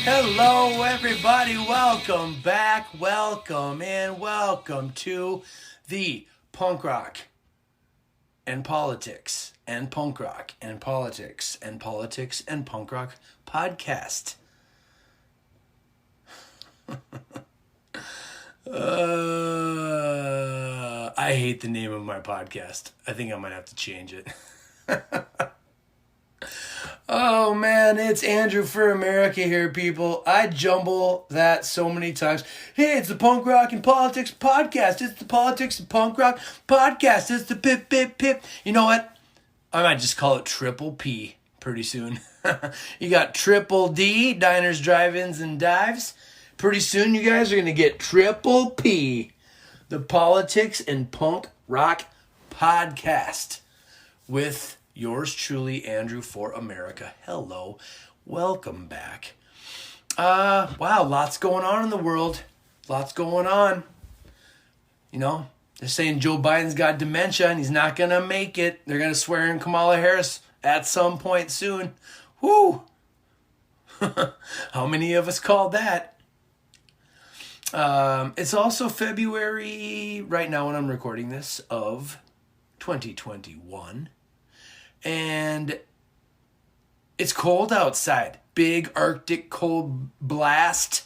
Hello, everybody. Welcome back. Welcome to the Punk Rock and Politics and Punk Rock and Politics and Politics and Punk Rock podcast. I hate the name of my podcast. I think I might have to change it. Oh man, it's Andrew for America here, people. I jumble that so many times. Hey, it's the Punk Rock and Politics podcast. It's the Politics and Punk Rock podcast. It's the pip, pip, pip. You know what? I might just call it Triple P pretty soon. You got Triple D, Diners, Drive-Ins, and Dives. Pretty soon you guys are going to get Triple P, the Politics and Punk Rock podcast with yours truly, Andrew for America. Hello. Welcome back. Wow, lots going on in the world. Lots going on. You know, they're saying Joe Biden's got dementia and he's not going to make it. They're going to swear in Kamala Harris at some point soon. Woo! How many of us called that? It's also February, right now when I'm recording this, of 2021. And it's cold outside. Big Arctic cold blast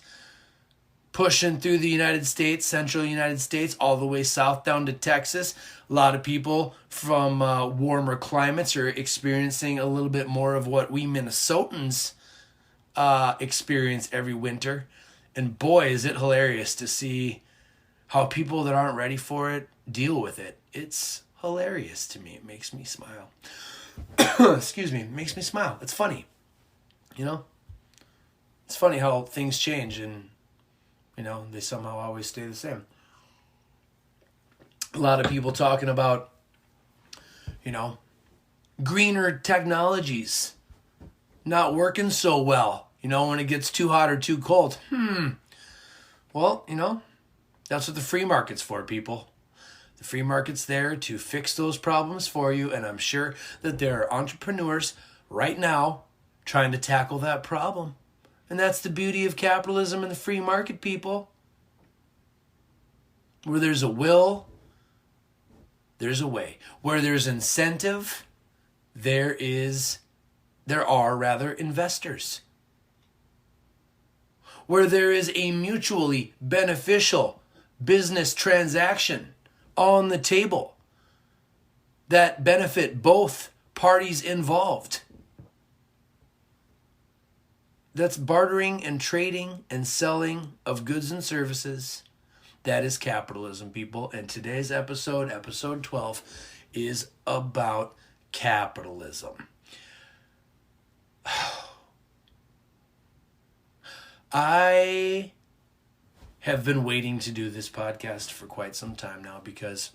pushing through the United States, central United States, all the way south down to Texas. A lot of people from warmer climates are experiencing a little bit more of what we Minnesotans experience every winter. And boy, is it hilarious to see how people that aren't ready for it deal with it. It's hilarious to me. It makes me smile. Excuse me, makes me smile. It's funny, you know? It's funny how things change and, you know, they somehow always stay the same. A lot of people talking about, you know, greener technologies not working so well, you know, when it gets too hot or too cold. Well, you know, that's what the free market's for, people. The free market's there to fix those problems for you, and I'm sure that there are entrepreneurs right now trying to tackle that problem. And that's the beauty of capitalism and the free market, people. Where there's a will, there's a way. Where there's incentive, there are investors. Where there is a mutually beneficial business transaction on the table that benefit both parties involved. That's bartering and trading and selling of goods and services. That is capitalism, people. And today's episode 12, is about capitalism. I have been waiting to do this podcast for quite some time now because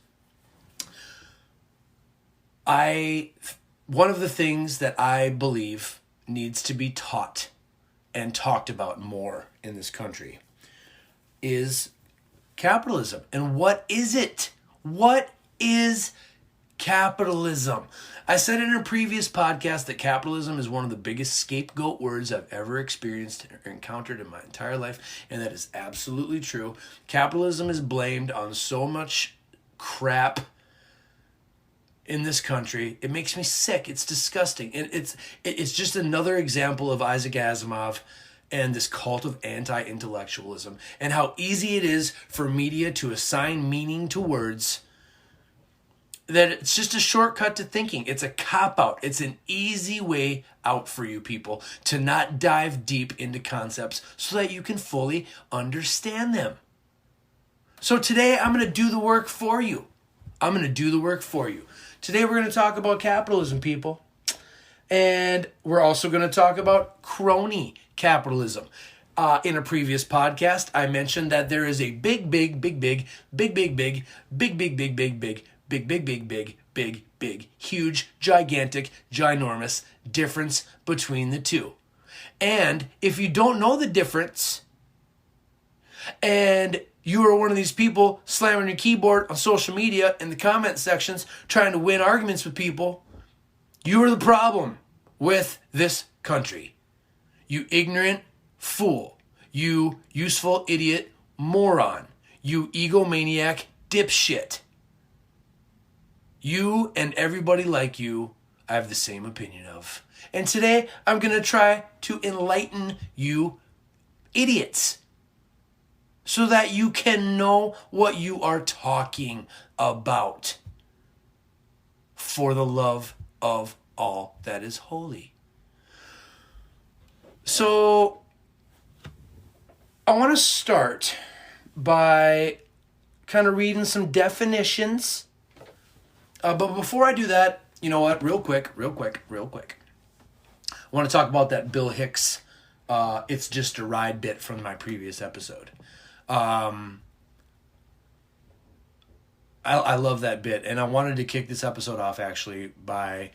one of the things that I believe needs to be taught and talked about more in this country is capitalism. And what is it? What is capitalism? I said in a previous podcast that capitalism is one of the biggest scapegoat words I've ever experienced or encountered in my entire life, and that is absolutely true. Capitalism is blamed on so much crap in this country. It makes me sick. It's disgusting. And it's just another example of Isaac Asimov and this cult of anti-intellectualism and how easy it is for media to assign meaning to words, that it's just a shortcut to thinking. It's a cop-out. It's an easy way out for you people to not dive deep into concepts so that you can fully understand them. So today I'm going to do the work for you. Today we're going to talk about capitalism, people. And we're also going to talk about crony capitalism. In a previous podcast, I mentioned that there is a big, huge, gigantic, ginormous difference between the two. And if you don't know the difference, and you are one of these people slamming your keyboard on social media in the comment sections trying to win arguments with people, you are the problem with this country. You ignorant fool. You useful idiot moron. You egomaniac dipshit. You and everybody like you, I have the same opinion of. And today, I'm going to try to enlighten you idiots so that you can know what you are talking about for the love of all that is holy. So, I want to start by kind of reading some definitions. But before I do that, you know what? Real quick. I want to talk about that Bill Hicks, it's just a ride bit from my previous episode. I love that bit, and I wanted to kick this episode off actually by,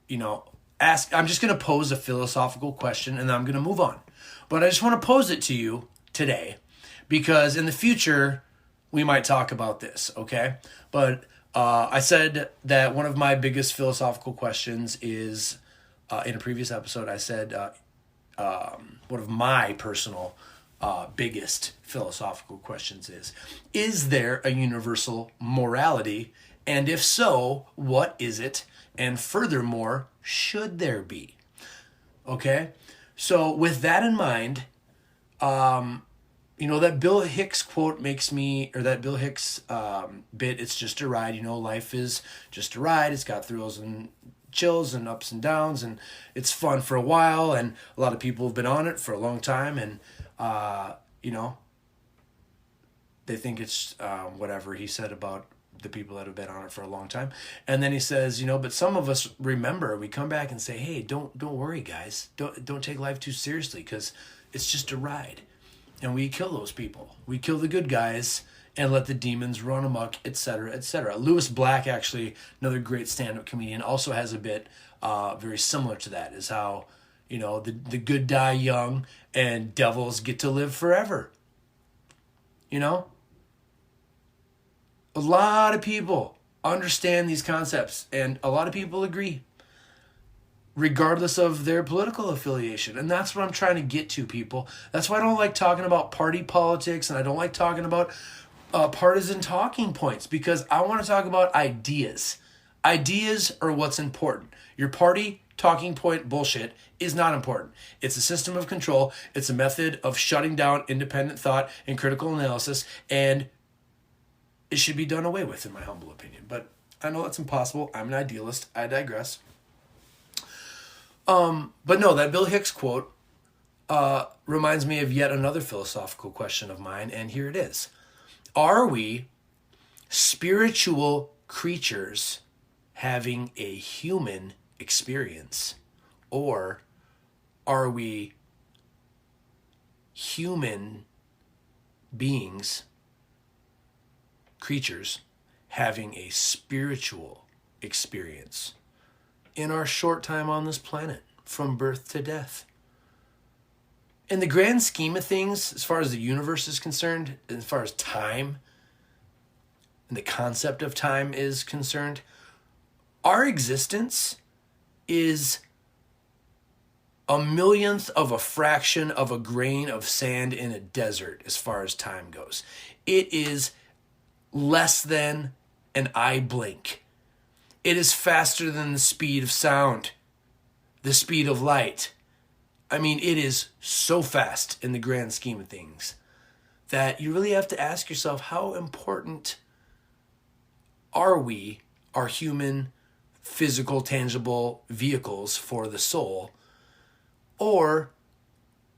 I'm just going to pose a philosophical question and then I'm going to move on. But I just want to pose it to you today because in the future we might talk about this, okay? But I said that one of my biggest philosophical questions is, in a previous episode, I said one of my personal biggest philosophical questions is there a universal morality? And if so, what is it? And furthermore, should there be? Okay? So with that in mind, that Bill Hicks quote that Bill Hicks bit, it's just a ride. Life is just a ride. It's got thrills and chills and ups and downs, and it's fun for a while, and a lot of people have been on it for a long time, and they think it's whatever he said about the people that have been on it for a long time. And then he says, but some of us remember, we come back and say, hey, don't worry, guys. Don't take life too seriously because it's just a ride. And we kill those people. We kill the good guys and let the demons run amok, etc., etc. Lewis Black, actually, another great stand-up comedian, also has a bit very similar to that, is how, the good die young and devils get to live forever. A lot of people understand these concepts, and a lot of people agree, regardless of their political affiliation. And that's what I'm trying to get to, people. That's why I don't like talking about party politics, and I don't like talking about partisan talking points, because I want to talk about ideas. Ideas are what's important. Your party talking point bullshit is not important. It's a system of control. It's a method of shutting down independent thought and critical analysis, and it should be done away with, in my humble opinion. But I know that's impossible. I'm an idealist. I digress. But no, that Bill Hicks quote reminds me of yet another philosophical question of mine, and here it is. Are we spiritual creatures having a human experience, or are we human beings, creatures, having a spiritual experience in our short time on this planet, from birth to death? In the grand scheme of things, as far as the universe is concerned, as far as time and the concept of time is concerned, our existence is a millionth of a fraction of a grain of sand in a desert as far as time goes. It is less than an eye blink. It is faster than the speed of sound, the speed of light. I mean, it is so fast in the grand scheme of things that you really have to ask yourself, how important are we, our human, physical, tangible vehicles for the soul? Or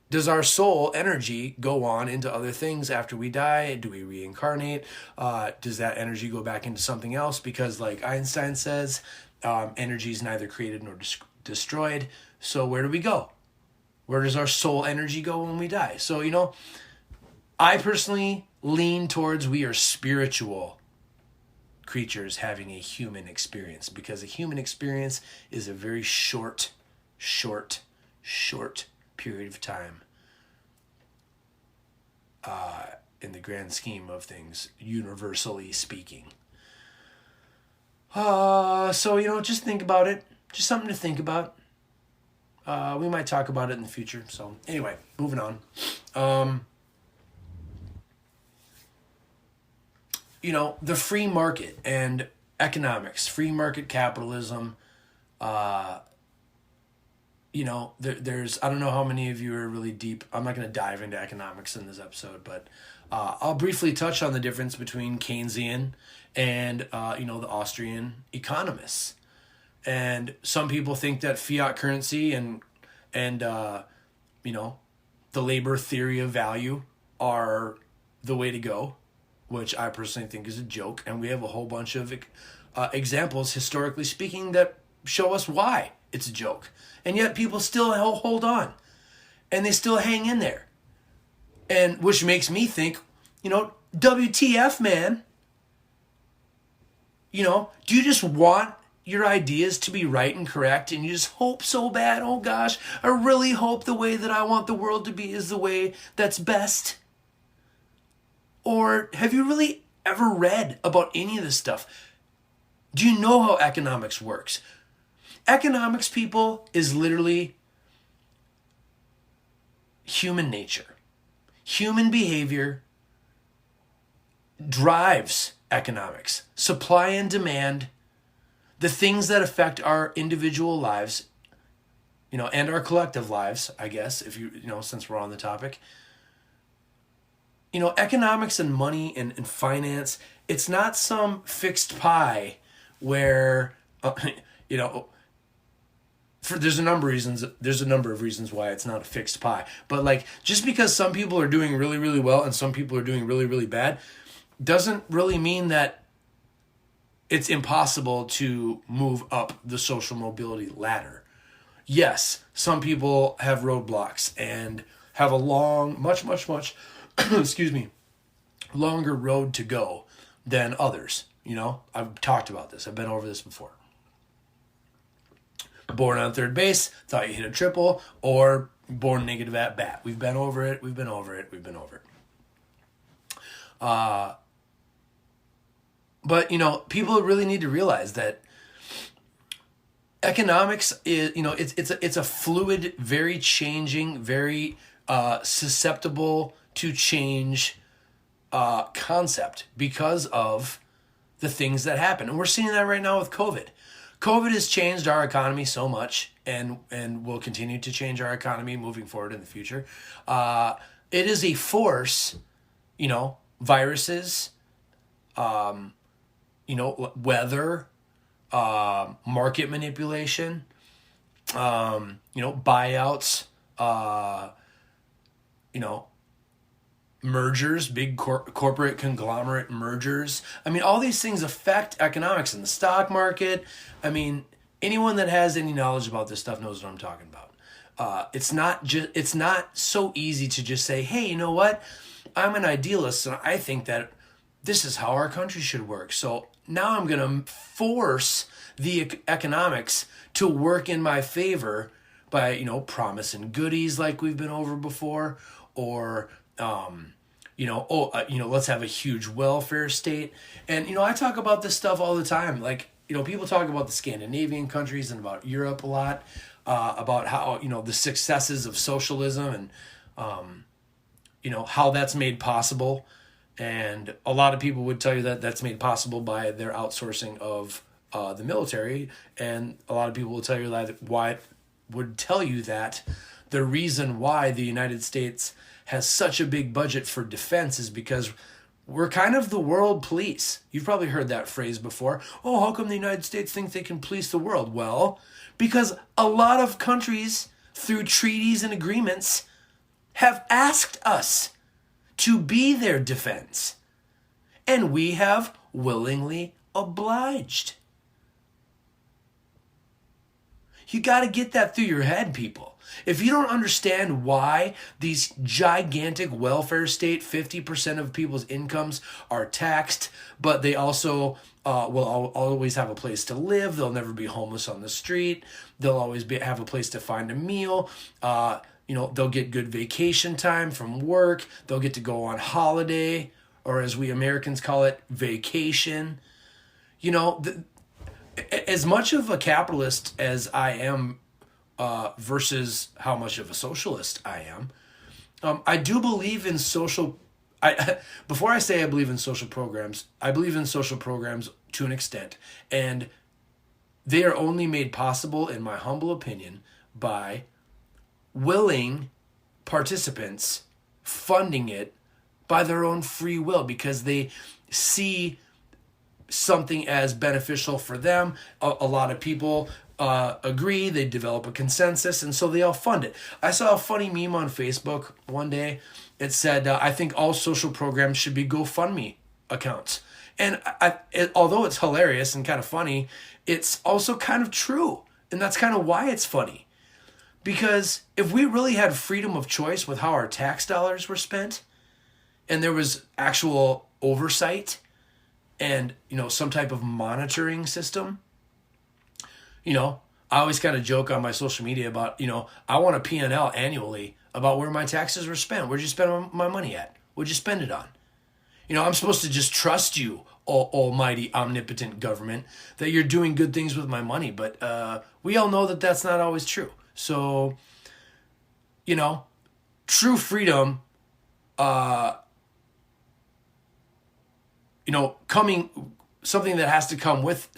does our soul energy go on into other things after we die? Do we reincarnate? Does that energy go back into something else? Because like Einstein says, energy is neither created nor destroyed. So where do we go? Where does our soul energy go when we die? So, I personally lean towards we are spiritual creatures having a human experience, because a human experience is a very short period of time in the grand scheme of things, universally speaking. So, just think about it. Just something to think about. We might talk about it in the future. So anyway, moving on. The free market and economics, free market capitalism, there's, I don't know how many of you are really deep. I'm not going to dive into economics in this episode, but I'll briefly touch on the difference between Keynesian and, the Austrian economists. And some people think that fiat currency and the labor theory of value are the way to go, which I personally think is a joke. And we have a whole bunch of examples, historically speaking, that show us why it's a joke. And yet people still hold on. And they still hang in there. And which makes me think, WTF, man? Do you just want your ideas to be right and correct, and you just hope so bad, oh gosh, I really hope the way that I want the world to be is the way that's best? Or have you really ever read about any of this stuff? Do you know how economics works? Economics, people, is literally human nature. Human behavior drives economics. Supply and demand, the things that affect our individual lives, and our collective lives, I guess, if since we're on the topic. Economics and money and finance, it's not some fixed pie where, there's a number of reasons why it's not a fixed pie. But just because some people are doing really, really well and some people are doing really, really bad, doesn't really mean that it's impossible to move up the social mobility ladder. Yes, some people have roadblocks and have a long, much, longer road to go than others. I've talked about this. I've been over this before. Born on third base, thought you hit a triple, or born negative at bat. We've been over it. But, people really need to realize that economics is, it's a fluid, very changing, very susceptible to change concept because of the things that happen. And we're seeing that right now with COVID. COVID has changed our economy so much and will continue to change our economy moving forward in the future. It is a force, viruses, weather, market manipulation, buyouts, mergers, big corporate conglomerate mergers. All these things affect economics in the stock market. Anyone that has any knowledge about this stuff knows what I'm talking about. It's not so easy to just say, hey, you know what? I'm an idealist and I think that this is how our country should work. So now I'm going to force the economics to work in my favor by, promising goodies like we've been over before, or, let's have a huge welfare state. And, I talk about this stuff all the time. People talk about the Scandinavian countries and about Europe a lot, about how, the successes of socialism and, how that's made possible. And a lot of people would tell you that that's made possible by their outsourcing of the military. And a lot of people will tell you that the reason why the United States has such a big budget for defense is because we're kind of the world police. You've probably heard that phrase before. Oh, how come the United States think they can police the world? Well, because a lot of countries, through treaties and agreements, have asked us to be their defense. And we have willingly obliged. You got to get that through your head, people. If you don't understand why these gigantic welfare state, 50% of people's incomes are taxed, but they also will always have a place to live. They'll never be homeless on the street. They'll always have a place to find a meal. They'll get good vacation time from work. They'll get to go on holiday, or as we Americans call it, vacation. As much of a capitalist as I am versus how much of a socialist I am, I do believe in social. Before I say I believe in social programs, I believe in social programs to an extent, and they are only made possible, in my humble opinion, by willing participants funding it by their own free will, because they see something as beneficial for them. A lot of people agree, they develop a consensus, and so they all fund it. I saw a funny meme on Facebook one day. It said, I think all social programs should be GoFundMe accounts. And although it's hilarious and kind of funny, it's also kind of true. And that's kind of why it's funny. Because if we really had freedom of choice with how our tax dollars were spent, and there was actual oversight and, some type of monitoring system, I always kind of joke on my social media about, I want a P&L annually about where my taxes were spent. Where'd you spend my money at? What'd you spend it on? I'm supposed to just trust you, almighty, omnipotent government, that you're doing good things with my money. But we all know that that's not always true. So, true freedom, something that has to come with,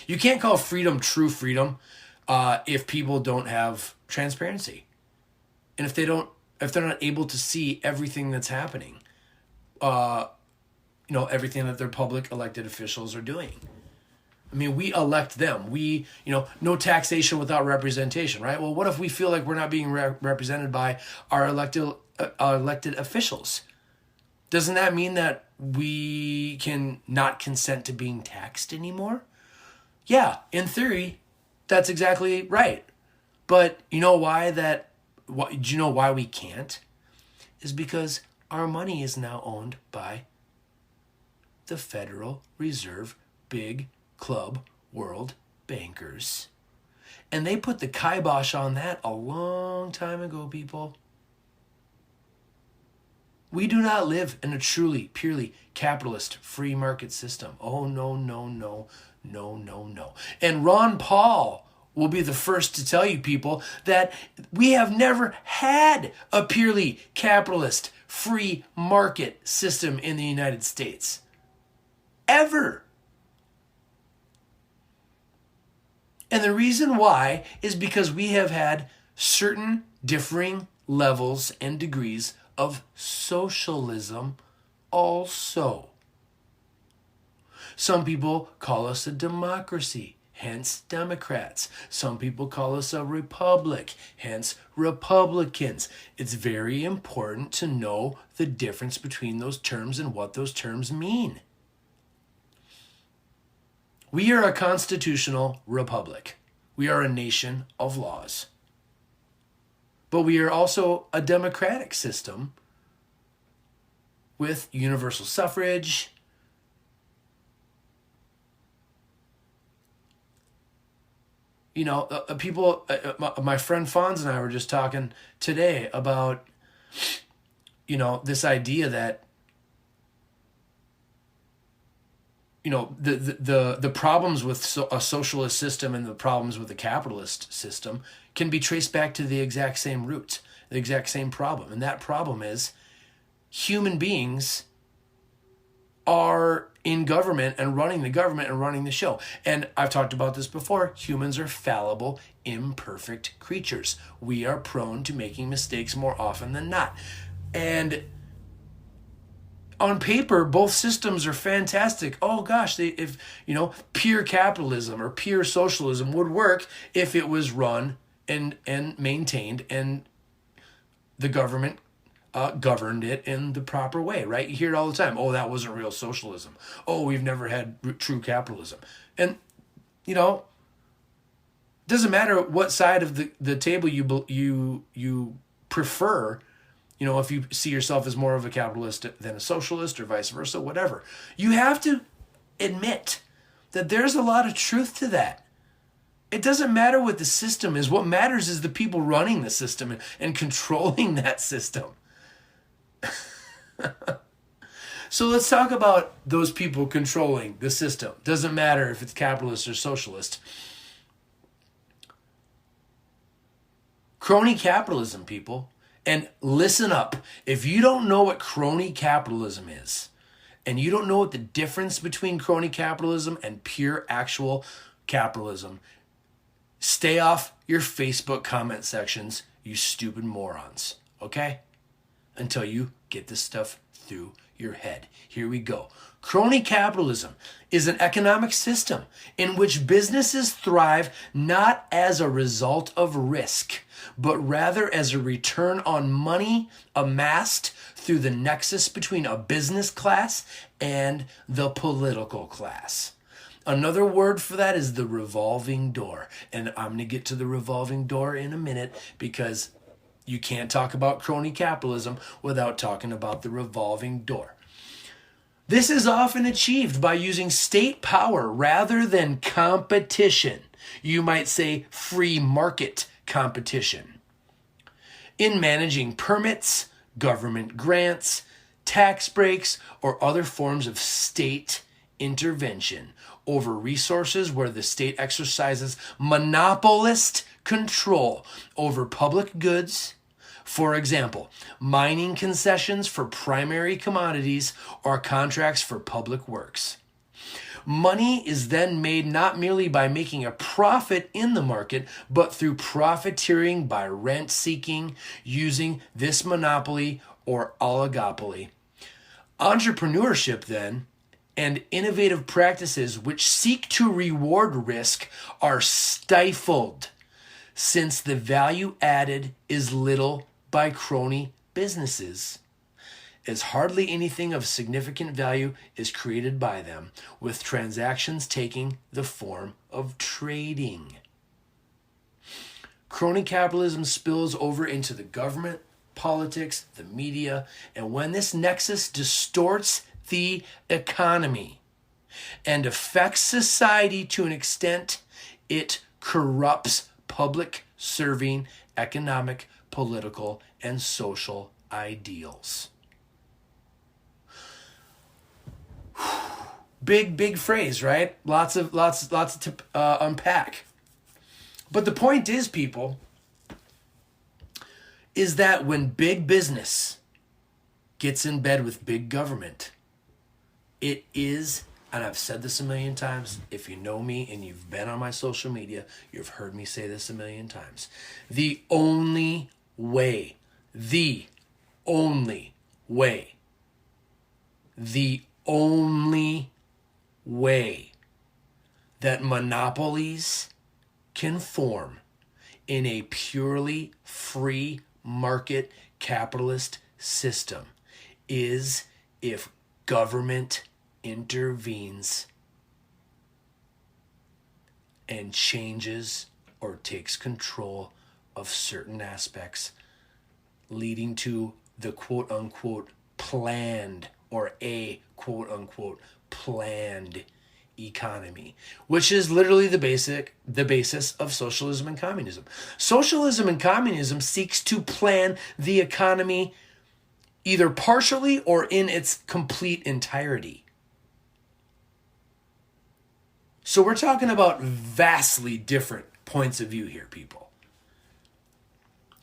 you can't call freedom true freedom if people don't have transparency. And if they're not able to see everything that's happening, everything that their public elected officials are doing. I mean, we elect them. No taxation without representation, right? Well, what if we feel like we're not being represented by our elected officials? Doesn't that mean that we can not consent to being taxed anymore? Yeah, in theory, that's exactly right. But do you know why we can't? Is because our money is now owned by the Federal Reserve big club world bankers. And they put the kibosh on that a long time ago, people. We do not live in a truly, purely capitalist free market system. Oh, no, no, no, no, no, no. And Ron Paul will be the first to tell you people that we have never had a purely capitalist free market system in the United States. Ever. And the reason why is because we have had certain differing levels and degrees of socialism also. Some people call us a democracy, hence Democrats. Some people call us a republic, hence Republicans. It's very important to know the difference between those terms and what those terms mean. We are a constitutional republic. We are a nation of laws. But we are also a democratic system with universal suffrage, my friend Fonz and I were just talking today about, this idea that, the problems with a socialist system and the problems with a capitalist system can be traced back to the exact same roots, the exact same problem. And that problem is human beings are in government and running the show. And I've talked about this before. Humans are fallible, imperfect creatures. We are prone to making mistakes more often than not. And on paper, both systems are fantastic. Oh gosh, if pure capitalism or pure socialism would work if it was run and maintained and the government governed it in the proper way, right? You hear it all the time. Oh, that wasn't real socialism. Oh, we've never had true capitalism. And doesn't matter what side of the table you prefer. If you see yourself as more of a capitalist than a socialist or vice versa, whatever. You have to admit that there's a lot of truth to that. It doesn't matter what the system is. What matters is the people running the system and controlling that system. So let's talk about those people controlling the system. Doesn't matter if it's capitalist or socialist. Crony capitalism, people. And listen up. If you don't know what crony capitalism is, and you don't know what the difference between crony capitalism and pure actual capitalism, stay off your Facebook comment sections, you stupid morons. Okay? Until you get this stuff through your head. Here we go. Crony capitalism is an economic system in which businesses thrive not as a result of risk, but rather as a return on money amassed through the nexus between a business class and the political class. Another word for that is the revolving door. And I'm going to get to the revolving door in a minute, because you can't talk about crony capitalism without talking about the revolving door. This is often achieved by using state power rather than competition. You might say free market competition. In managing permits, government grants, tax breaks, or other forms of state intervention over resources where the state exercises monopolist control over public goods. For example, mining concessions for primary commodities or contracts for public works. Money is then made not merely by making a profit in the market, but through profiteering by rent seeking, using this monopoly or oligopoly. Entrepreneurship, then, and innovative practices which seek to reward risk are stifled, since the value added is little by crony businesses, as hardly anything of significant value is created by them, with transactions taking the form of trading. Crony capitalism spills over into the government, politics, the media, and when this nexus distorts the economy and affects society to an extent, it corrupts public serving economic, political, and social ideals. Big phrase, right? Lots to unpack. But the point is, people, is that when big business gets in bed with big government, it is, and I've said this a million times, if you know me and you've been on my social media, you've heard me say this a million times. The only way that monopolies can form in a purely free market capitalist system is if government intervenes and changes or takes control of certain aspects, leading to the quote-unquote planned, or a quote-unquote planned economy, which is literally the basis of socialism and communism. Socialism and communism seeks to plan the economy either partially or in its complete entirety. So we're talking about vastly different points of view here, people.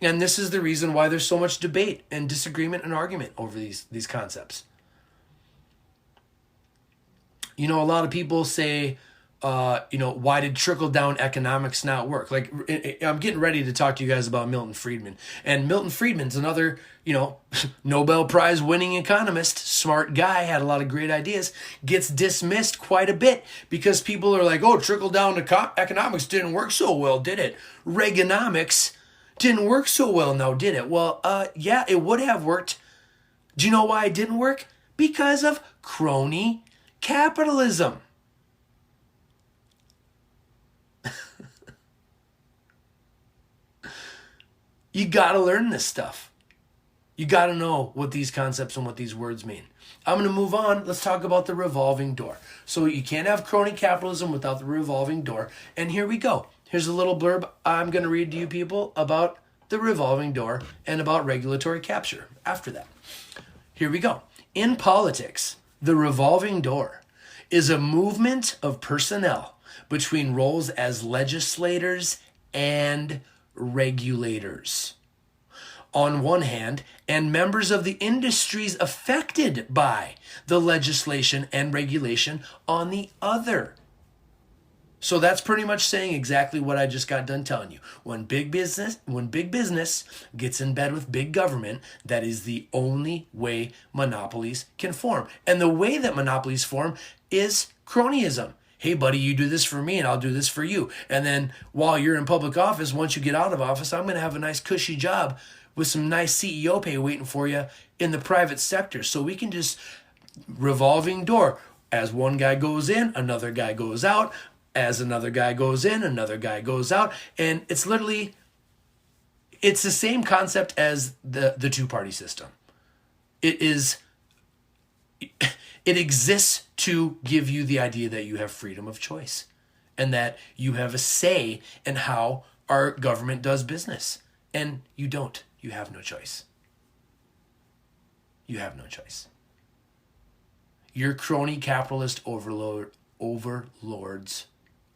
And this is the reason why there's so much debate and disagreement and argument over these concepts. You know, a lot of people say, why did trickle-down economics not work? Like, I'm getting ready to talk to you guys about Milton Friedman. And Milton Friedman's another, Nobel Prize winning economist, smart guy, had a lot of great ideas, gets dismissed quite a bit because people are like, oh, trickle-down economics didn't work so well, did it? Reaganomics didn't work so well now, did it? Well, yeah, it would have worked. Do you know why it didn't work? Because of crony capitalism. You got to learn this stuff. You got to know what these concepts and what these words mean. I'm going to move on. Let's talk about the revolving door. So you can't have crony capitalism without the revolving door. And here we go. here's a little blurb I'm going to read to you people about the revolving door and about regulatory capture after that. Here we go. In politics, the revolving door is a movement of personnel between roles as legislators and regulators on one hand, and members of the industries affected by the legislation and regulation on the other. So that's pretty much saying exactly what I just got done telling you. When big business gets in bed with big government, that is the only way monopolies can form. And the way that monopolies form is cronyism. Hey, buddy, you do this for me and I'll do this for you. And then while you're in public office, once you get out of office, I'm going to have a nice cushy job with some nice CEO pay waiting for you in the private sector. So we can just revolving door. As one guy goes in, another guy goes out. As another guy goes in, another guy goes out. And it's literally, it's the same concept as the two-party system. It exists to give you the idea that you have freedom of choice and that you have a say in how our government does business. And you don't. You have no choice. You have no choice. Your crony capitalist overlords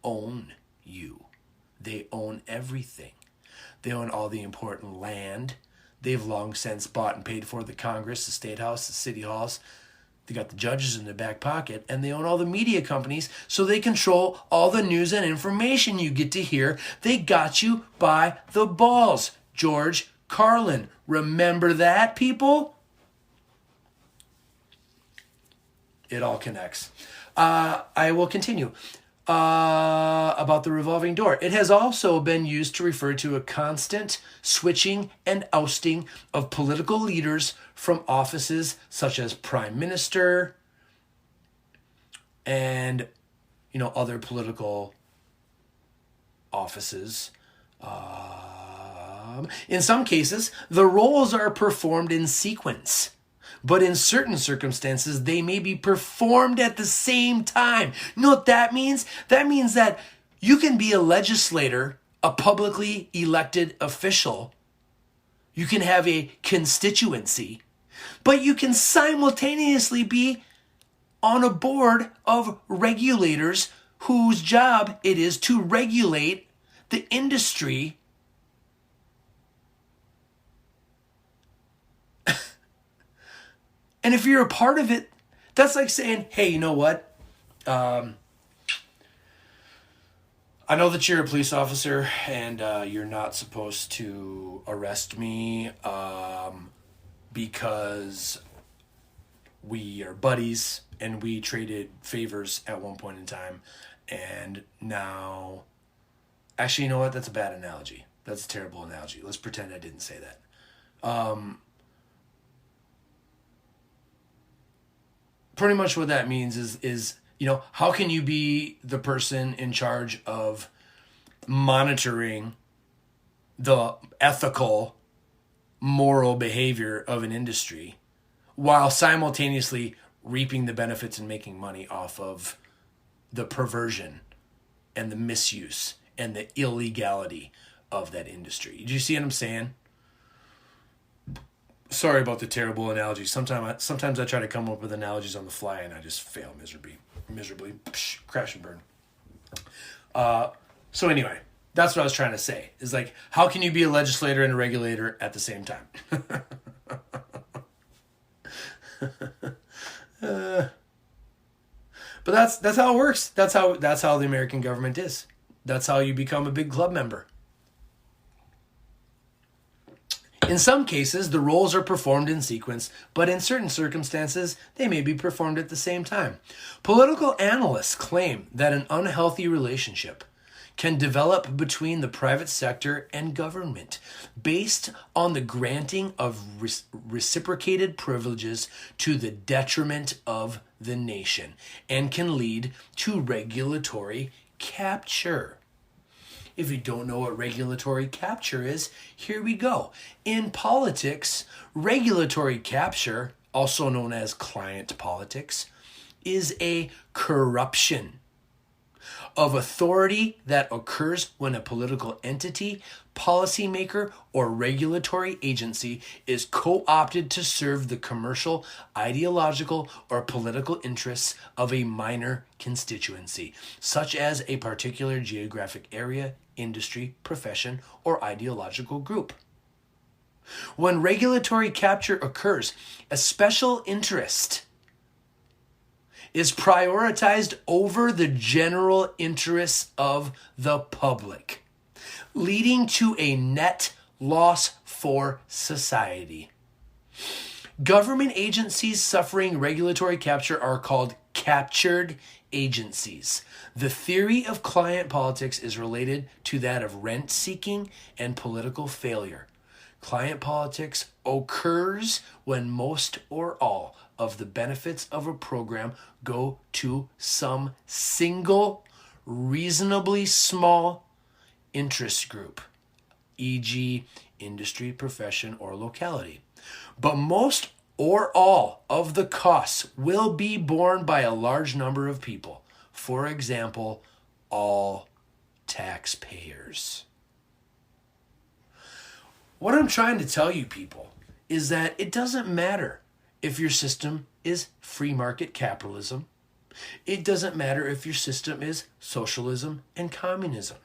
own you. They own everything. They own all the important land. They've long since bought and paid for the Congress, the State House, the City Halls. They got the judges in their back pocket, and they own all the media companies, so they control all the news and information you get to hear. They got you by the balls. George Carlin. Remember that, people? It all connects. I will continue. About the revolving door. It has also been used to refer to a constant switching and ousting of political leaders from offices such as prime minister and, other political offices. In some cases, the roles are performed in sequence. But in certain circumstances, they may be performed at the same time. You know what that means? That means that you can be a legislator, a publicly elected official. You can have a constituency, but you can simultaneously be on a board of regulators whose job it is to regulate the industry. And if you're a part of it, that's like saying, hey, you know what? I know that you're a police officer and you're not supposed to arrest me because we are buddies and we traded favors at one point in time. And now, actually, you know what? That's a bad analogy. That's a terrible analogy. Let's pretend I didn't say that. Pretty much what that means is how can you be the person in charge of monitoring the ethical, moral behavior of an industry while simultaneously reaping the benefits and making money off of the perversion and the misuse and the illegality of that industry? Do you see what I'm saying? Sorry about the terrible analogy. Sometimes I try to come up with analogies on the fly and I just fail miserably. Crash and burn. So anyway, that's what I was trying to say. Is like, how can you be a legislator and a regulator at the same time? But that's how it works. That's how the American government is. That's how you become a big club member. In some cases, the roles are performed in sequence, but in certain circumstances, they may be performed at the same time. Political analysts claim that an unhealthy relationship can develop between the private sector and government based on the granting of reciprocated privileges to the detriment of the nation and can lead to regulatory capture. If you don't know what regulatory capture is, here we go. In politics, regulatory capture, also known as client politics, is a corruption of authority that occurs when a political entity, policymaker, or regulatory agency is co-opted to serve the commercial, ideological, or political interests of a minor constituency, such as a particular geographic area, industry, profession, or ideological group. When regulatory capture occurs, a special interest is prioritized over the general interests of the public, leading to a net loss for society. Government agencies suffering regulatory capture are called captured agencies. The theory of client politics is related to that of rent seeking and political failure. Client politics occurs when most or all of the benefits of a program go to some single, reasonably small interest group, e.g., industry, profession, or locality. But most or all of the costs will be borne by a large number of people. For example, all taxpayers. What I'm trying to tell you people is that it doesn't matter if your system is free market capitalism. It doesn't matter if your system is socialism and communism.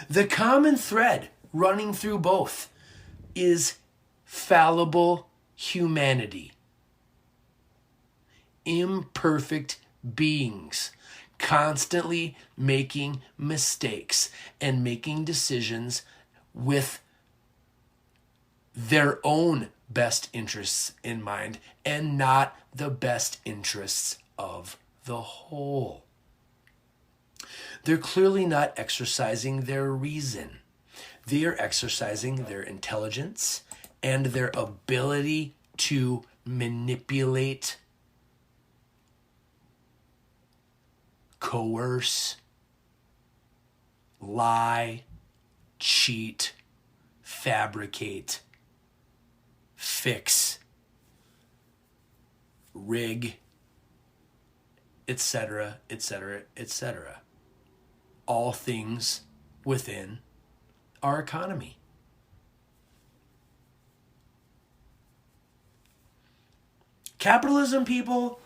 The common thread running through both is fallible humanity. Imperfect beings constantly making mistakes and making decisions with their own best interests in mind and not the best interests of the whole. They're clearly not exercising their reason. They are exercising their intelligence and their ability to manipulate, coerce, lie, cheat, fabricate, fix, rig, etc., etc., etc. All things within our economy. Capitalism, people,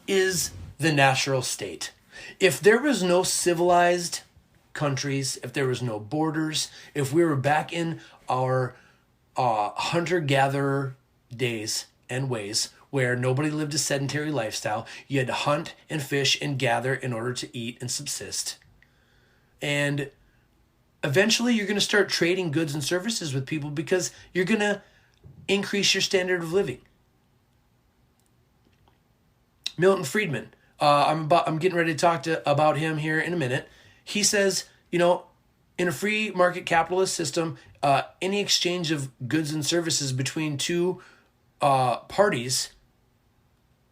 is the natural state. If there was no civilized countries, if there was no borders, if we were back in our hunter-gatherer days and ways where nobody lived a sedentary lifestyle, you had to hunt and fish and gather in order to eat and subsist. And eventually you're going to start trading goods and services with people because you're going to increase your standard of living. Milton Friedman, I'm getting ready to talk about him here in a minute. He says, in a free market capitalist system, any exchange of goods and services between two parties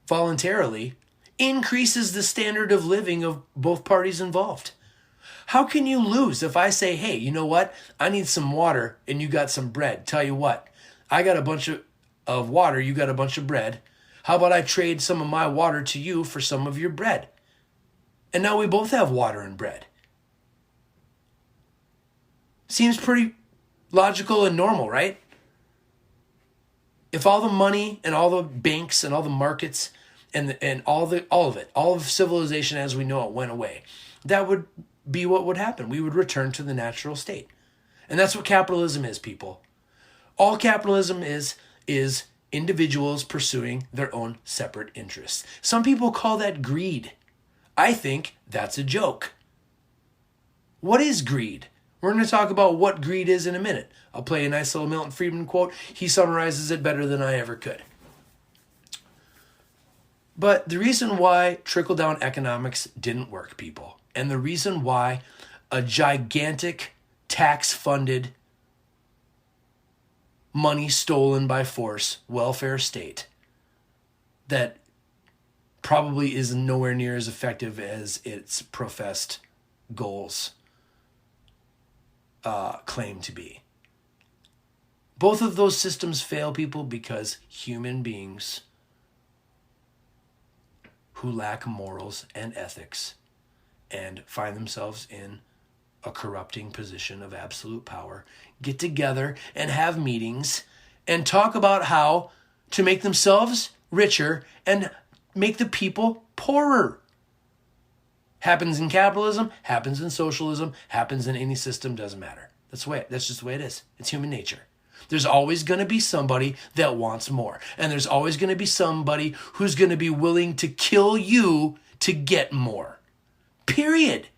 voluntarily increases the standard of living of both parties involved. How can you lose if I say, hey, you know what? I need some water and you got some bread. Tell you what, I got a bunch of water, you got a bunch of bread. How about I trade some of my water to you for some of your bread? And now we both have water and bread. Seems pretty logical and normal, right? If all the money and all the banks and all the markets and all of civilization as we know it went away, that would be what would happen. We would return to the natural state. And that's what capitalism is, people. All capitalism is individuals pursuing their own separate interests. Some people call that greed. I think that's a joke. What is greed? We're going to talk about what greed is in a minute. I'll play a nice little Milton Friedman quote. He summarizes it better than I ever could. But the reason why trickle-down economics didn't work, people, and the reason why a gigantic tax-funded, money stolen by force welfare state that probably is nowhere near as effective as its professed goals claim to be. Both of those systems fail, people, because human beings who lack morals and ethics and find themselves in a corrupting position of absolute power get together and have meetings and talk about how to make themselves richer and make the people poorer. Happens in capitalism, happens in socialism, happens in any system, doesn't matter. That's just the way it is. It's human nature. There's always going to be somebody that wants more. And there's always going to be somebody who's going to be willing to kill you to get more. Period.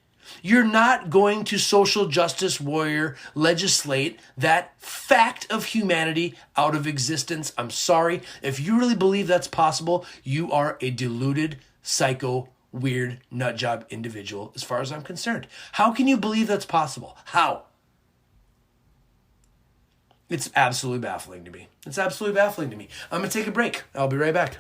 You're not going to social justice warrior legislate that fact of humanity out of existence. I'm sorry. If you really believe that's possible, you are a deluded, psycho, weird, nutjob individual as far as I'm concerned. How can you believe that's possible? How? It's absolutely baffling to me. It's absolutely baffling to me. I'm going to take a break. I'll be right back.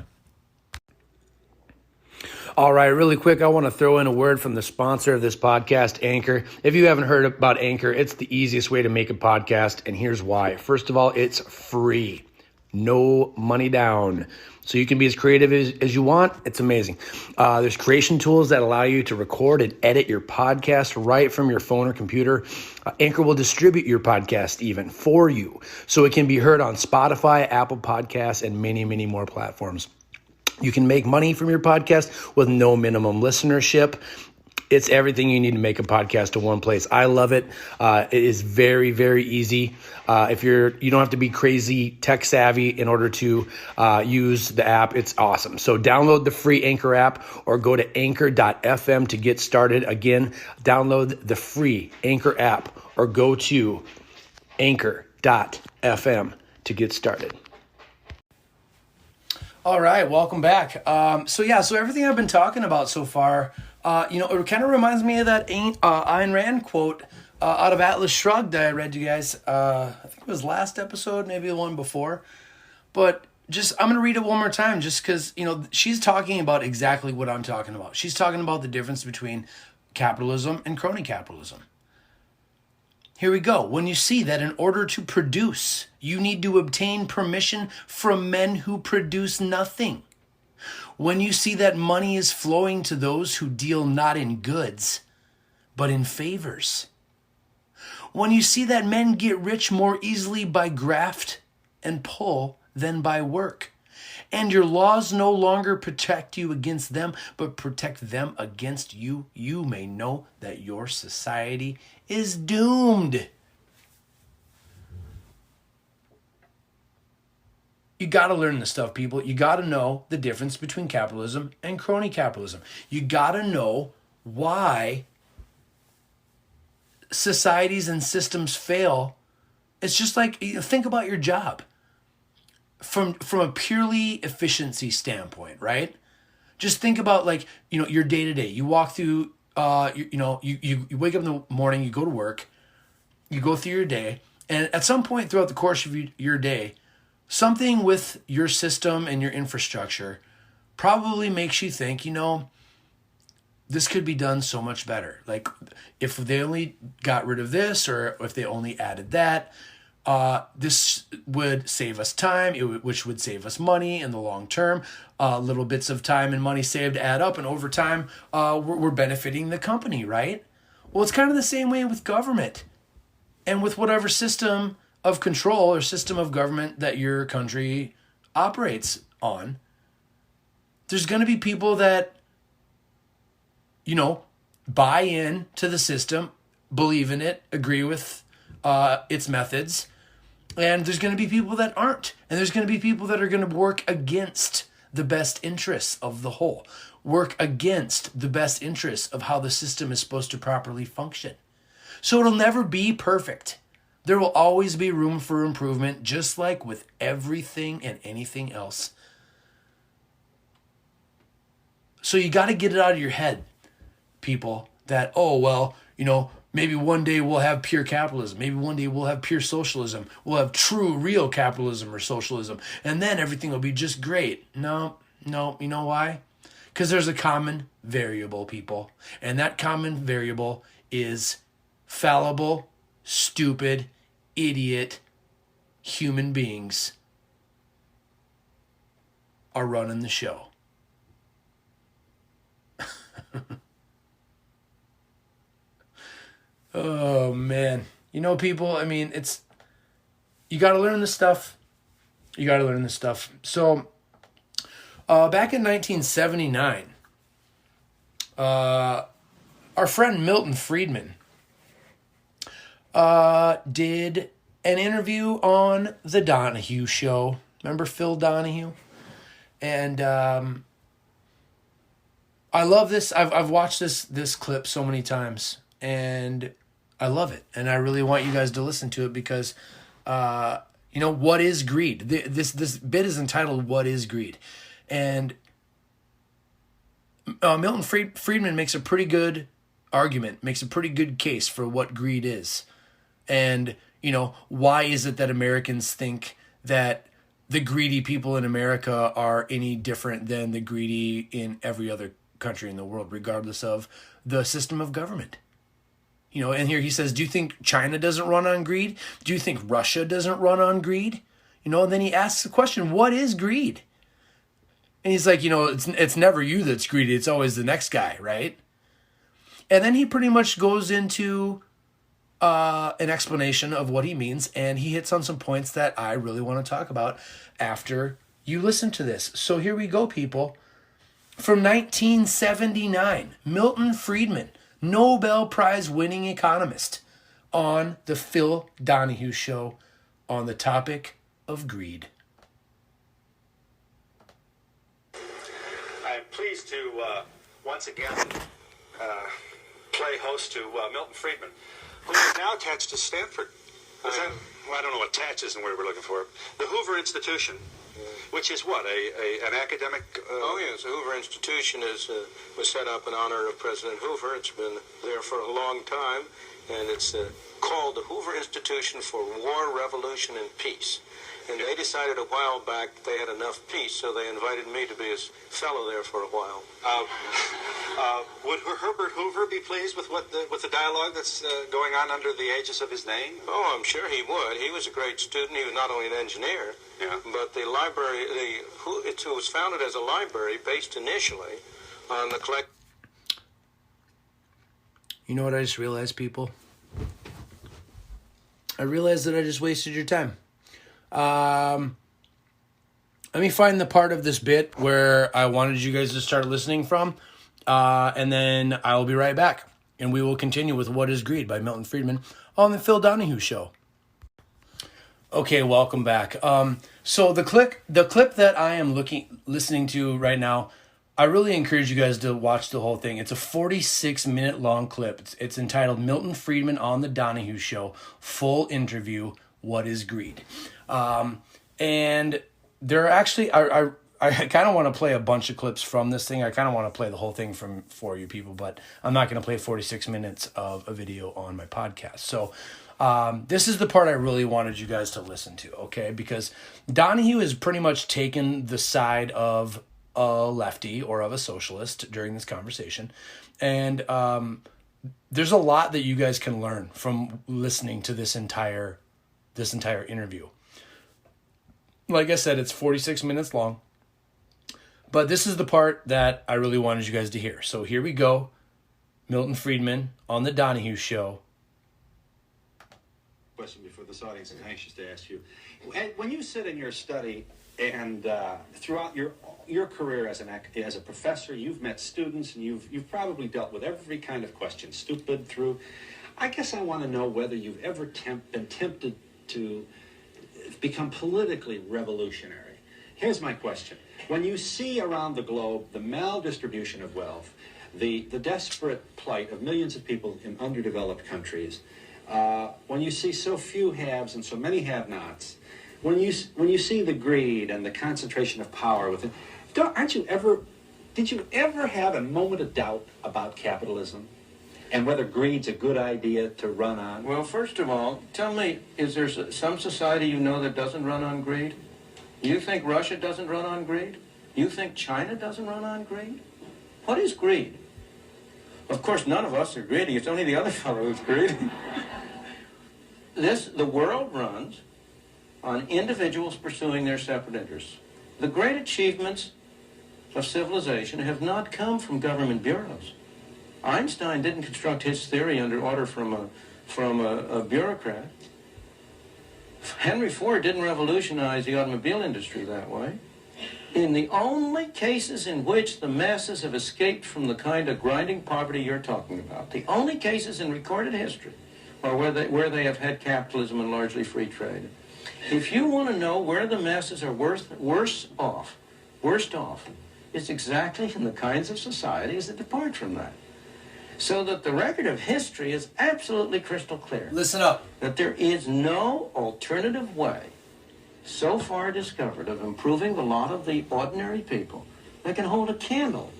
All right, really quick, I want to throw in a word from the sponsor of this podcast, Anchor. If you haven't heard about Anchor, it's the easiest way to make a podcast, and here's why. First of all, it's free. No money down. So you can be as creative as you want. It's amazing. There's creation tools that allow you to record and edit your podcast right from your phone or computer. Anchor will distribute your podcast even for you, so it can be heard on Spotify, Apple Podcasts, and many, many more platforms. You can make money from your podcast with no minimum listenership. It's everything you need to make a podcast in one place. I love it. It is very, very easy. If you don't have to be crazy tech savvy in order to use the app. It's awesome. So download the free Anchor app or go to anchor.fm to get started. Again, download the free Anchor app or go to anchor.fm to get started. All right, welcome back. So everything I've been talking about so far, it kind of reminds me of that Ayn Rand quote out of Atlas Shrugged that I read to you guys. I think it was last episode, maybe the one before. But I'm going to read it one more time just because, she's talking about exactly what I'm talking about. She's talking about the difference between capitalism and crony capitalism. Here we go. When you see that in order to produce, you need to obtain permission from men who produce nothing. When you see that money is flowing to those who deal not in goods, but in favors. When you see that men get rich more easily by graft and pull than by work, and your laws no longer protect you against them, but protect them against you, you may know that your society is doomed. You got to learn this stuff, people. You got to know the difference between capitalism and crony capitalism. You got to know why societies and systems fail. It's just like, think about your job from a purely efficiency standpoint, right? Just think about your day to day. You walk through, you wake up in the morning, you go to work, you go through your day, and at some point throughout the course of your day, something with your system and your infrastructure probably makes you think, this could be done so much better. Like if they only got rid of this, or if they only added that, this would save us time, which would save us money in the long term. Little bits of time and money saved add up, and over time, we're benefiting the company, right? Well, it's kind of the same way with government and with whatever system of control or system of government that your country operates on. There's going to be people that, buy in to the system, believe in it, agree with its methods. And there's going to be people that aren't. And there's going to be people that are going to work against the best interests of the whole, work against the best interests of how the system is supposed to properly function. So it'll never be perfect. There will always be room for improvement, just like with everything and anything else. So you got to get it out of your head, people, that, maybe one day we'll have pure capitalism. Maybe one day we'll have pure socialism. We'll have true, real capitalism or socialism. And then everything will be just great. No. You know why? Because there's a common variable, people. And that common variable is fallible, stupid, idiot human beings are running the show. Man, you know, people, I mean, you got to learn this stuff. You got to learn this stuff. So, back in 1979, our friend Milton Friedman did an interview on the Donahue show. Remember Phil Donahue? And I love this. I've watched this clip so many times, and I love it. And I really want you guys to listen to it because, what is greed? This bit is entitled "What is Greed?" And Milton Friedman makes a pretty good argument, makes a pretty good case for what greed is. And, why is it that Americans think that the greedy people in America are any different than the greedy in every other country in the world, regardless of the system of government? And here he says, do you think China doesn't run on greed? Do you think Russia doesn't run on greed? And then he asks the question, what is greed? And he's like, it's never you that's greedy. It's always the next guy, right? And then he pretty much goes into an explanation of what he means, and he hits on some points that I really want to talk about after you listen to this. So here we go, people. From 1979, Milton Friedman, Nobel Prize winning economist, on the Phil Donahue show on the topic of greed. I'm pleased to once again play host to Milton Friedman, who is now attached to Stanford. I don't know what attached is and where we're looking for. The Hoover Institution, which is what, an academic... Oh, yes. The Hoover Institution was set up in honor of President Hoover. It's been there for a long time, and it's called the Hoover Institution for War, Revolution, and Peace. And they decided a while back they had enough peace, so they invited me to be his fellow there for a while. Would Herbert Hoover be pleased with with the dialogue that's going on under the aegis of his name? Oh, I'm sure he would. He was a great student. He was not only an engineer, but the library, it was founded as a library based initially on the collect. You know what I just realized, people? I realized that I just wasted your time. Let me find the part of this bit where I wanted you guys to start listening from, and then I'll be right back, and we will continue with What is Greed by Milton Friedman on the Phil Donahue show. Okay, welcome back. So the clip that I am listening to right now, I really encourage you guys to watch the whole thing. It's a 46-minute long clip. It's entitled Milton Friedman on the Donahue show, full interview, What is Greed? And there are actually, I kind of want to play a bunch of clips from this thing. I kind of want to play the whole thing for you people, but I'm not going to play 46 minutes of a video on my podcast. So this is the part I really wanted you guys to listen to, okay? Because Donahue has pretty much taken the side of a lefty or of a socialist during this conversation. And there's a lot that you guys can learn from listening to this entire interview. Like I said, it's 46 minutes long. But this is the part that I really wanted you guys to hear. So here we go. Milton Friedman on the Donahue show. Question before this audience is anxious to ask you. When you sit in your study and throughout your career as a professor, you've met students and you've probably dealt with every kind of question, stupid through. I guess I want to know whether you've ever been tempted to become politically revolutionary. Here's my question. When you see around the globe the maldistribution of wealth, the desperate plight of millions of people in underdeveloped countries, when you see so few haves and so many have-nots, when you see the greed and the concentration of power within, did you ever have a moment of doubt about capitalism and whether greed's a good idea to run on? Well, first of all, tell me, is there some society you know that doesn't run on greed? You think Russia doesn't run on greed? You think China doesn't run on greed? What is greed? Of course, none of us are greedy. It's only the other fellow who's greedy. The world runs on individuals pursuing their separate interests. The great achievements of civilization have not come from government bureaus. Einstein didn't construct his theory under order from from a bureaucrat. Henry Ford didn't revolutionize the automobile industry that way. In the only cases in which the masses have escaped from the kind of grinding poverty you're talking about, the only cases in recorded history are where they have had capitalism and largely free trade. If you want to know where the masses are worst off, it's exactly in the kinds of societies that depart from that. So that the record of history is absolutely crystal clear. Listen up. That there is no alternative way so far discovered of improving the lot of the ordinary people that can hold a candle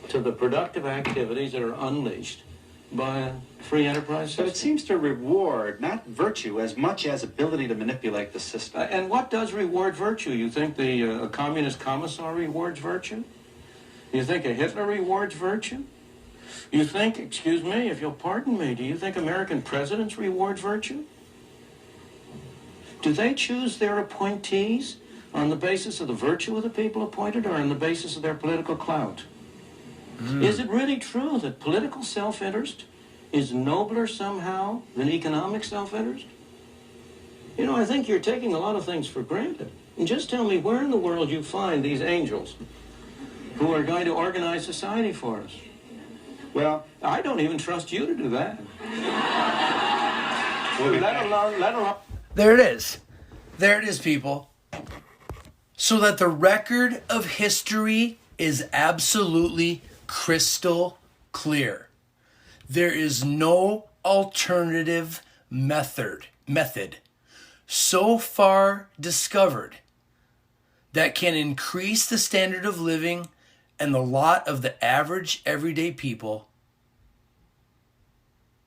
to the productive activities that are unleashed by a free enterprise system. But it seems to reward not virtue as much as ability to manipulate the system. And what does reward virtue? You think a communist commissar rewards virtue? You think a Hitler rewards virtue? You think, excuse me, if you'll pardon me, do you think American presidents reward virtue? Do they choose their appointees on the basis of the virtue of the people appointed or on the basis of their political clout? Is it really true that political self-interest is nobler somehow than economic self-interest? You know, I think you're taking a lot of things for granted. And just tell me where in the world you find these angels who are going to organize society for us. Well, I don't even trust you to do that. Let alone. There it is. There it is, people. So that the record of history is absolutely crystal clear. There is no alternative method so far discovered that can increase the standard of living and the lot of the average everyday people,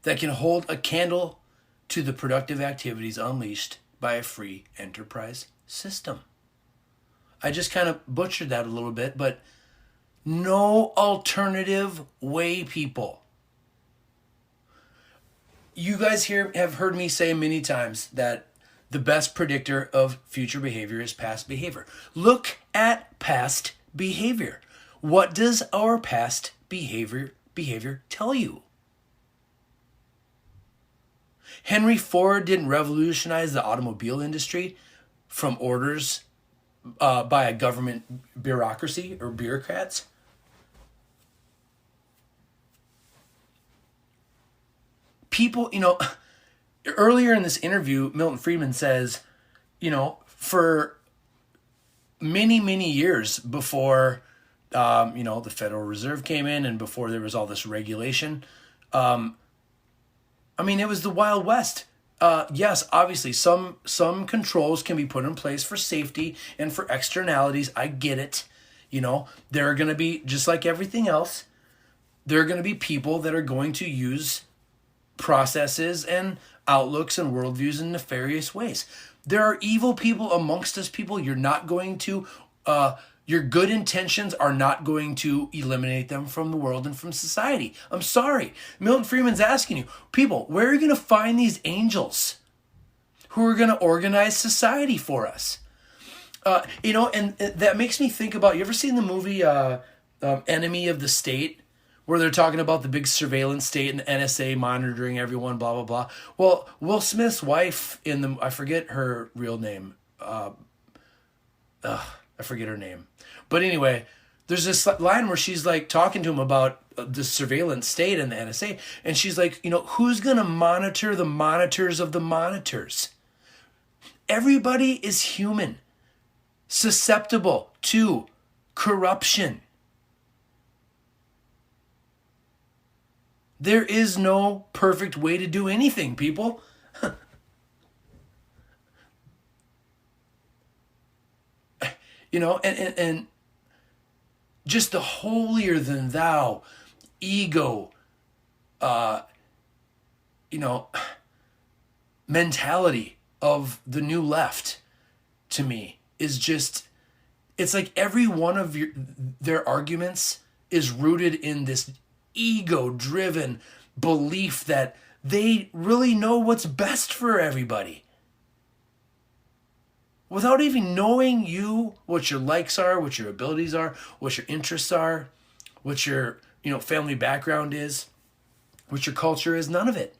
that can hold a candle to the productive activities unleashed by a free enterprise system. I just kind of butchered that a little bit, but no alternative way, people. You guys here have heard me say many times that the best predictor of future behavior is past behavior. Look at past behavior. What does our past behavior tell you? Henry Ford didn't revolutionize the automobile industry from orders by a government bureaucracy or bureaucrats. People, earlier in this interview, Milton Friedman says, for many, many years before, the Federal Reserve came in and before there was all this regulation, it was the Wild West. Yes, obviously, some controls can be put in place for safety and for externalities. I get it. There are going to be, just like everything else, there are going to be people that are going to use processes and outlooks and worldviews in nefarious ways. There are evil people amongst us, people. You're not going to, your good intentions are not going to eliminate them from the world and from society. I'm sorry. Milton Friedman's asking you, people, where are you going to find these angels who are going to organize society for us? And that makes me think about, you ever seen the movie Enemy of the State, where they're talking about the big surveillance state and the NSA monitoring everyone, blah, blah, blah. Well, Will Smith's wife I forget her real name. I forget her name. But anyway, there's this line where she's like talking to him about the surveillance state and the NSA. And she's like, who's going to monitor the monitors of the monitors? Everybody is human, susceptible to corruption. There is no perfect way to do anything, people. And just the holier than thou ego, mentality of the new left, to me, is just, it's like every one of their arguments is rooted in this ego-driven belief that they really know what's best for everybody. Without even knowing what your likes are, what your abilities are, what your interests are, what your family background is, what your culture is, none of it.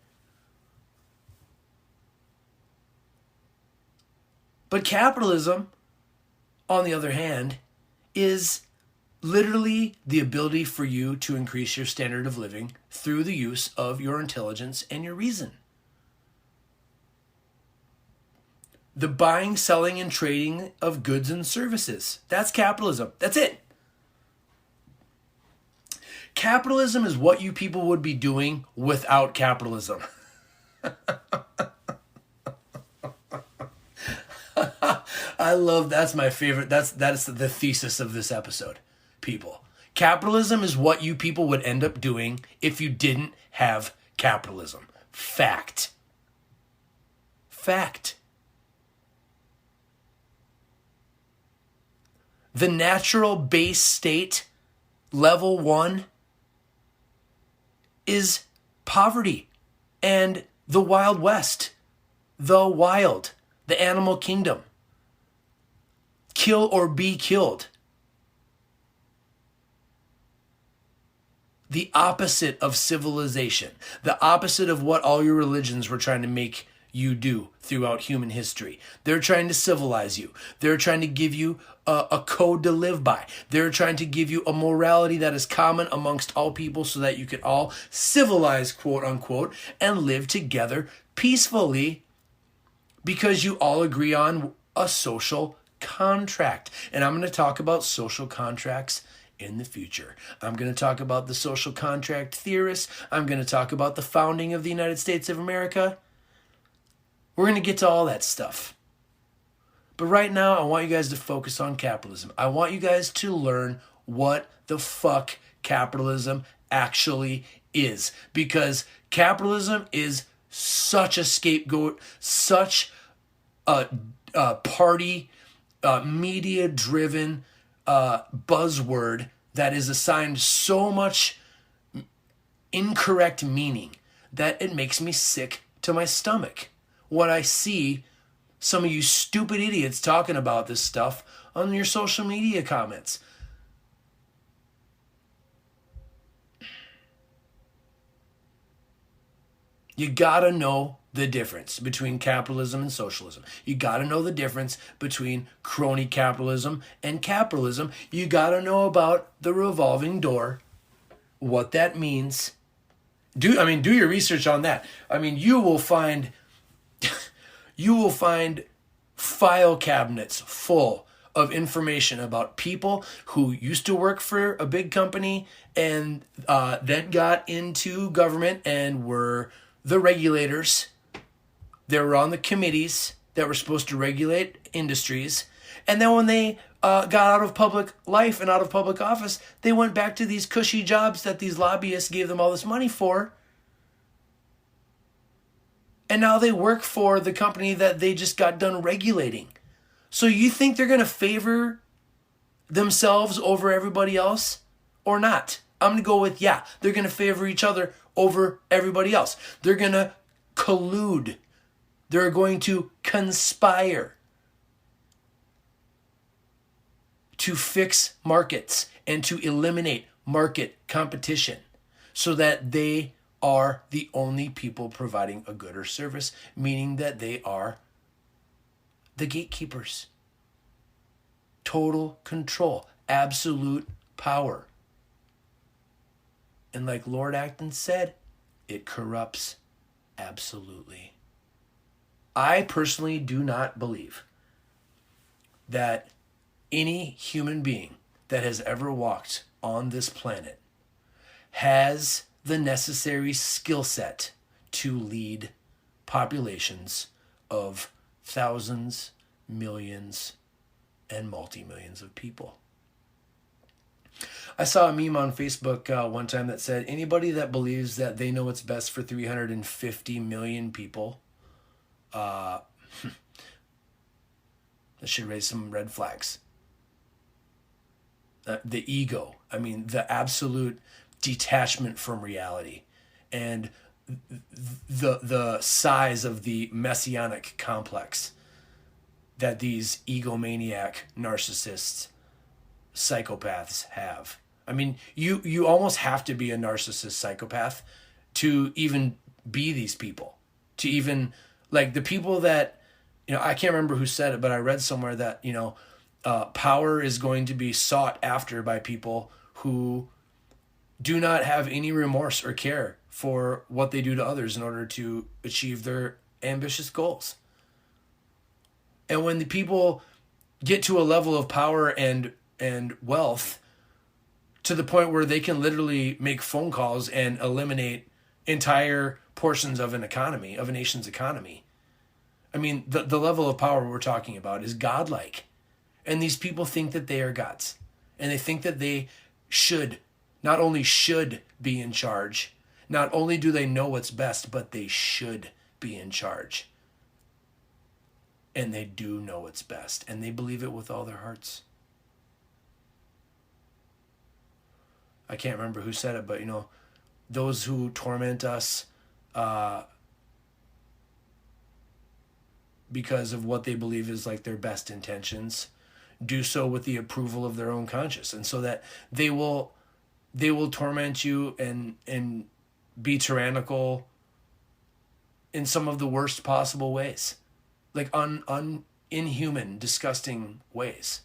But capitalism, on the other hand, is literally the ability for you to increase your standard of living through the use of your intelligence and your reason. The buying, selling, and trading of goods and services. That's capitalism. That's it. Capitalism is what you people would be doing without capitalism. I love, that's my favorite. That's the thesis of this episode, people. Capitalism is what you people would end up doing if you didn't have capitalism. Fact. Fact. The natural base state, level 1, is poverty and the Wild West, the wild, the animal kingdom. Kill or be killed. The opposite of civilization. The opposite of what all your religions were trying to make you do throughout human history. They're trying to civilize you. They're trying to give you a code to live by. They're trying to give you a morality that is common amongst all people so that you can all civilize, quote unquote, and live together peacefully because you all agree on a social contract. And I'm going to talk about social contracts in the future. I'm going to talk about the social contract theorists. I'm going to talk about the founding of the United States of America. We're going to get to all that stuff. But right now, I want you guys to focus on capitalism. I want you guys to learn what the fuck capitalism actually is. Because capitalism is such a scapegoat, such a party, media-driven buzzword that is assigned so much incorrect meaning that it makes me sick to my stomach when I see some of you stupid idiots talking about this stuff on your social media comments. You gotta know the difference between capitalism and socialism. You gotta know the difference between crony capitalism and capitalism. You gotta know about the revolving door, what that means. Do your research on that. I mean, you will find file cabinets full of information about people who used to work for a big company and then got into government and were the regulators. They were on the committees that were supposed to regulate industries. And then when they got out of public life and out of public office, they went back to these cushy jobs that these lobbyists gave them all this money for. And now they work for the company that they just got done regulating. So you think they're going to favor themselves over everybody else or not? I'm going to go with, yeah, they're going to favor each other over everybody else. They're going to collude. They're going to conspire to fix markets and to eliminate market competition so that they are the only people providing a good or service, meaning that they are the gatekeepers. Total control, absolute power. And like Lord Acton said, it corrupts absolutely. I personally do not believe that any human being that has ever walked on this planet has the necessary skill set to lead populations of thousands, millions, and multi-millions of people. I saw a meme on Facebook one time that said, anybody that believes that they know what's best for 350 million people, that should raise some red flags. The ego, the absolute detachment from reality, and the size of the messianic complex that these egomaniac narcissists, psychopaths have. You almost have to be a narcissist psychopath to even be these people. To even, like, the people that I can't remember who said it, but I read somewhere that, power is going to be sought after by people who do not have any remorse or care for what they do to others in order to achieve their ambitious goals. And when the people get to a level of power and wealth to the point where they can literally make phone calls and eliminate entire portions of an economy, of a nation's economy. I mean, the level of power we're talking about is godlike. And these people think that they are gods. And they think that they not only should be in charge, not only do they know what's best, but they should be in charge. And they do know what's best. And they believe it with all their hearts. I can't remember who said it, but, those who torment us because of what they believe is like their best intentions do so with the approval of their own conscience. And so that they will torment you and be tyrannical in some of the worst possible ways. Like inhuman, disgusting ways.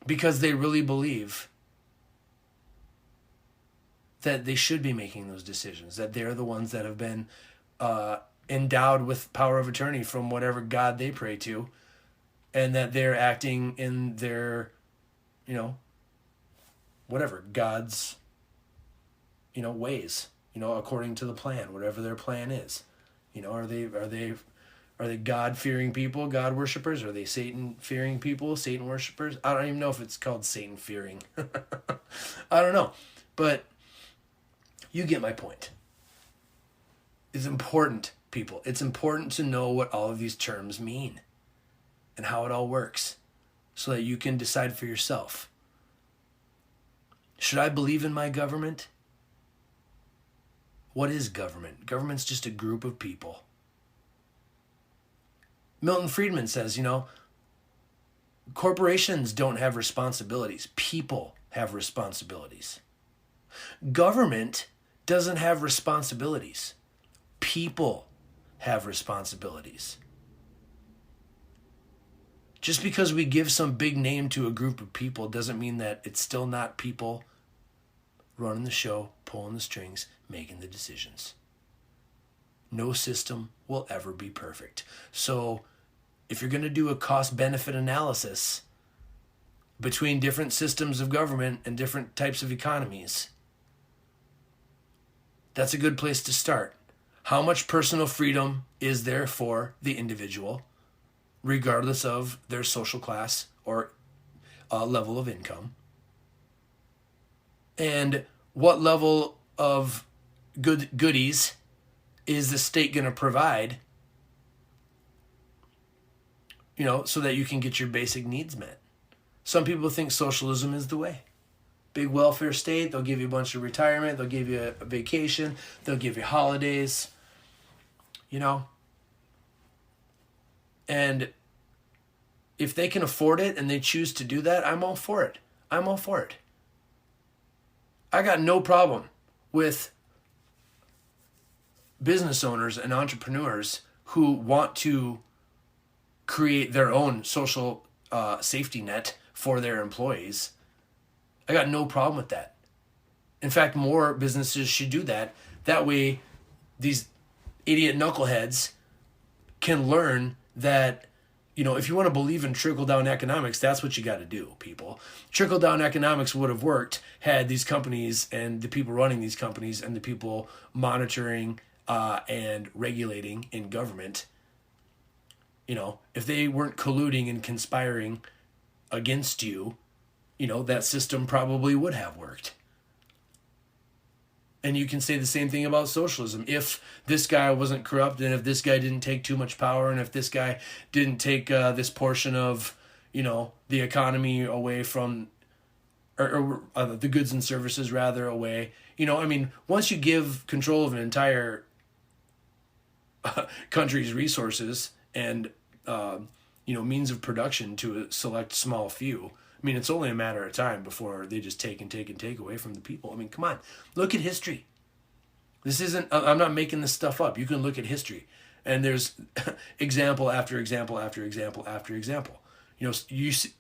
Because they really believe that they should be making those decisions, that they're the ones that have been endowed with power of attorney from whatever God they pray to, and that they're acting in their, whatever, God's, ways, according to the plan, whatever their plan is. Are they God-fearing people, God worshippers? Are they Satan-fearing people, Satan worshippers? I don't even know if it's called Satan-fearing. I don't know. But you get my point. It's important, people. It's important to know what all of these terms mean and how it all works so that you can decide for yourself. Should I believe in my government? What is government? Government's just a group of people. Milton Friedman says, corporations don't have responsibilities. People have responsibilities. Government doesn't have responsibilities. People have responsibilities. Just because we give some big name to a group of people doesn't mean that it's still not people running the show, pulling the strings, making the decisions. No system will ever be perfect. So if you're going to do a cost-benefit analysis between different systems of government and different types of economies, that's a good place to start. How much personal freedom is there for the individual, regardless of their social class or level of income? And what level of goodies is the state going to provide, so that you can get your basic needs met? Some people think socialism is the way. Big welfare state, they'll give you a bunch of retirement, they'll give you a vacation, they'll give you holidays, And if they can afford it and they choose to do that, I'm all for it. I'm all for it. I got no problem with business owners and entrepreneurs who want to create their own social safety net for their employees. I got no problem with that. In fact, more businesses should do that. That way, these idiot knuckleheads can learn that, if you want to believe in trickle-down economics, that's what you got to do, people. Trickle-down economics would have worked had these companies and the people running these companies and the people monitoring and regulating in government, if they weren't colluding and conspiring against you, that system probably would have worked. And you can say the same thing about socialism. If this guy wasn't corrupt, and if this guy didn't take too much power, and if this guy didn't take this portion of, the economy away from, or the goods and services rather away, once you give control of an entire country's resources and, means of production to a select small few, it's only a matter of time before they just take and take and take away from the people. Come on. Look at history. I'm not making this stuff up. You can look at history. And there's example after example after example after example.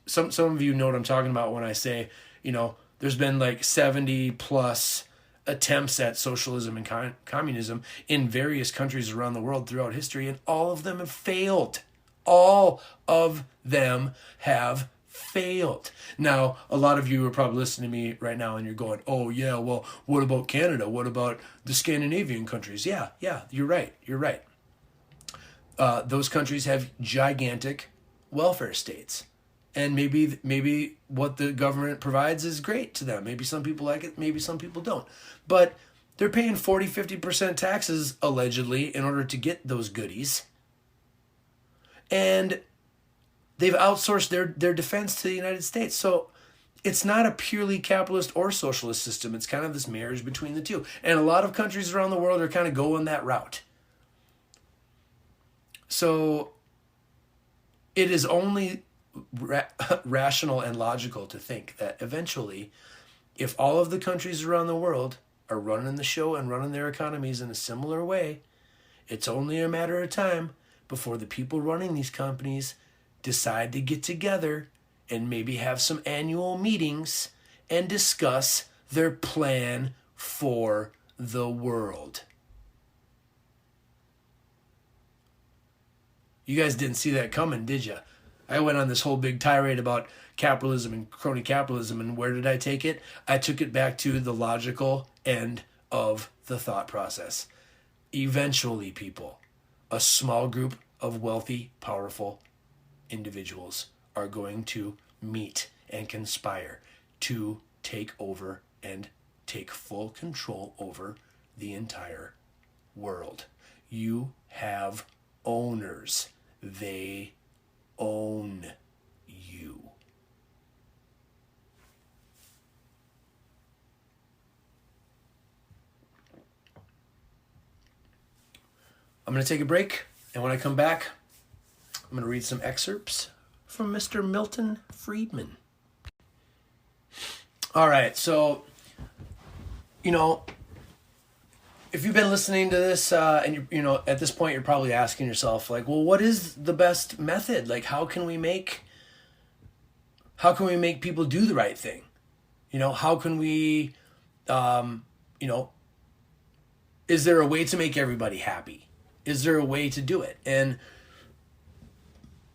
Some of you know what I'm talking about when I say, there's been like 70 plus attempts at socialism and communism in various countries around the world throughout history, and all of them have failed. All of them have failed. Now, a lot of you are probably listening to me right now and you're going, oh yeah, well, what about Canada? What about the Scandinavian countries? Yeah, you're right. Those countries have gigantic welfare states. And maybe what the government provides is great to them. Maybe some people like it, maybe some people don't. But they're paying 40, 50% taxes, allegedly, in order to get those goodies. And they've outsourced their defense to the United States. So it's not a purely capitalist or socialist system. It's kind of this marriage between the two. And a lot of countries around the world are kind of going that route. So it is only rational and logical to think that eventually, if all of the countries around the world are running the show and running their economies in a similar way, it's only a matter of time before the people running these companies decide to get together and maybe have some annual meetings and discuss their plan for the world. You guys didn't see that coming, did you? I went on this whole big tirade about capitalism and crony capitalism, and where did I take it? I took it back to the logical end of the thought process. Eventually, people, a small group of wealthy, powerful individuals are going to meet and conspire to take over and take full control over the entire world. You have owners. They own you. I'm going to take a break, and when I come back, I'm going to read some excerpts from Mr. Milton Friedman. All right, so, if you've been listening to this, and at this point you're probably asking yourself, like, well, what is the best method? Like, how can we make people do the right thing? How can we, is there a way to make everybody happy? Is there a way to do it? And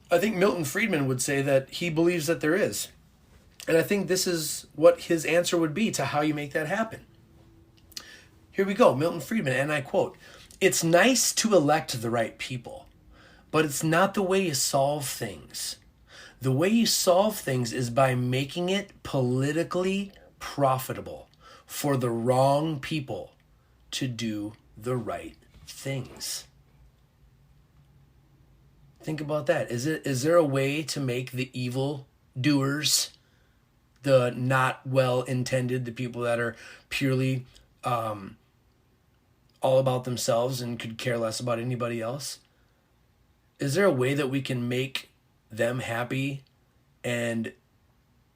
I think Milton Friedman would say that he believes that there is. And I think this is what his answer would be to how you make that happen. Here we go, Milton Friedman, and I quote, "It's nice to elect the right people, but it's not the way you solve things. The way you solve things is by making it politically profitable for the wrong people to do the right things." Think about that. Is there a way to make the evil doers, the not well-intended, the people that are purely all about themselves and could care less about anybody else? Is there a way that we can make them happy, and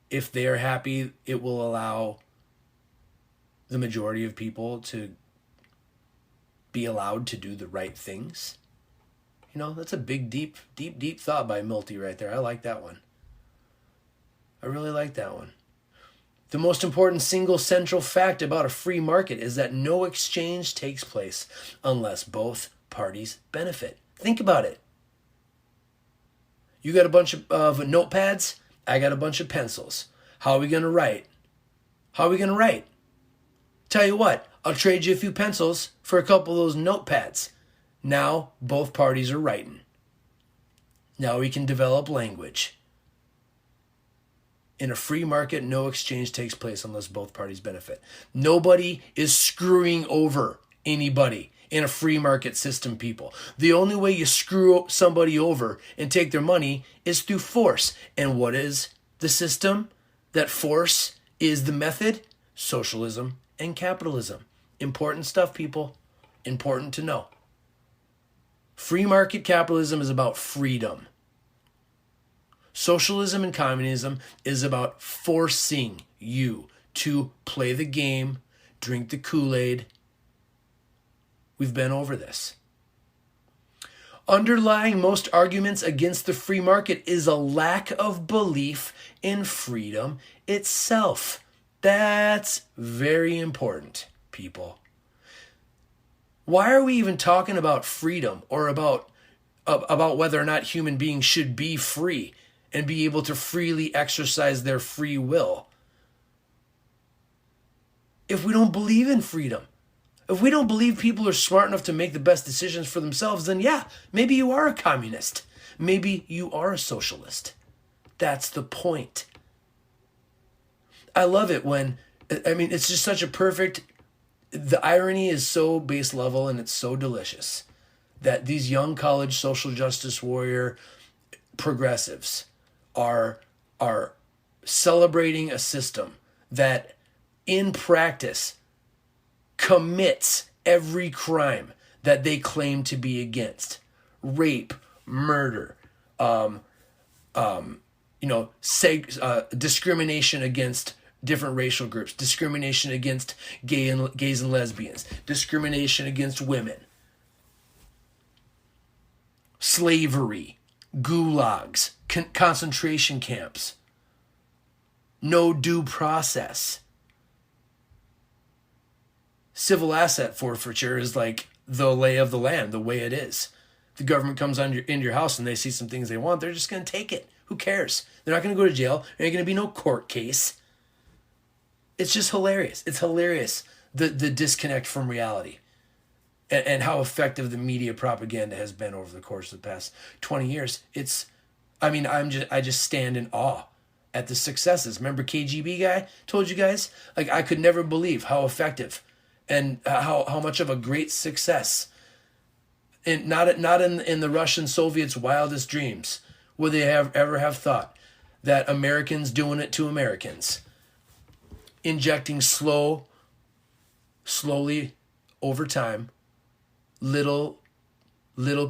if they're happy, it will allow the majority of people to be allowed to do the right things? That's a big, deep thought by Milty right there. I like that one. I really like that one. The most important single central fact about a free market is that no exchange takes place unless both parties benefit. Think about it. You got a bunch of notepads. I got a bunch of pencils. How are we going to write? Tell you what, I'll trade you a few pencils for a couple of those notepads. Now both parties are writing. Now we can develop language. In a free market, no exchange takes place unless both parties benefit. Nobody is screwing over anybody in a free market system, people. The only way you screw somebody over and take their money is through force. And what is the system? That force is the method? Socialism and capitalism. Important stuff, people. Important to know. Free market capitalism is about freedom. Socialism and communism is about forcing you to play the game, drink the Kool-Aid. We've been over this. Underlying most arguments against the free market is a lack of belief in freedom itself. That's very important, people. Why are we even talking about freedom or about whether or not human beings should be free and be able to freely exercise their free will if we don't believe in freedom? If we don't believe people are smart enough to make the best decisions for themselves, then yeah, maybe you are a communist. Maybe you are a socialist. That's the point. I love it when, it's just such a perfect, the irony is so base level and it's so delicious that these young college social justice warrior progressives are celebrating a system that in practice commits every crime that they claim to be against. Rape, murder, discrimination against different racial groups, discrimination against gays and lesbians, discrimination against women, slavery, gulags, concentration camps, no due process. Civil asset forfeiture is like the lay of the land, the way it is. The government comes into your house and they see some things they want, they're just going to take it. Who cares? They're not going to go to jail. There ain't going to be no court case. It's just hilarious. It's hilarious, the disconnect from reality and how effective the media propaganda has been over the course of the past 20 years. I just stand in awe at the successes. Remember KGB guy told you guys? Like, I could never believe how effective and how much of a great success. And not in the Russian Soviets' wildest dreams would they ever have thought that Americans doing it to Americans, injecting slowly over time, little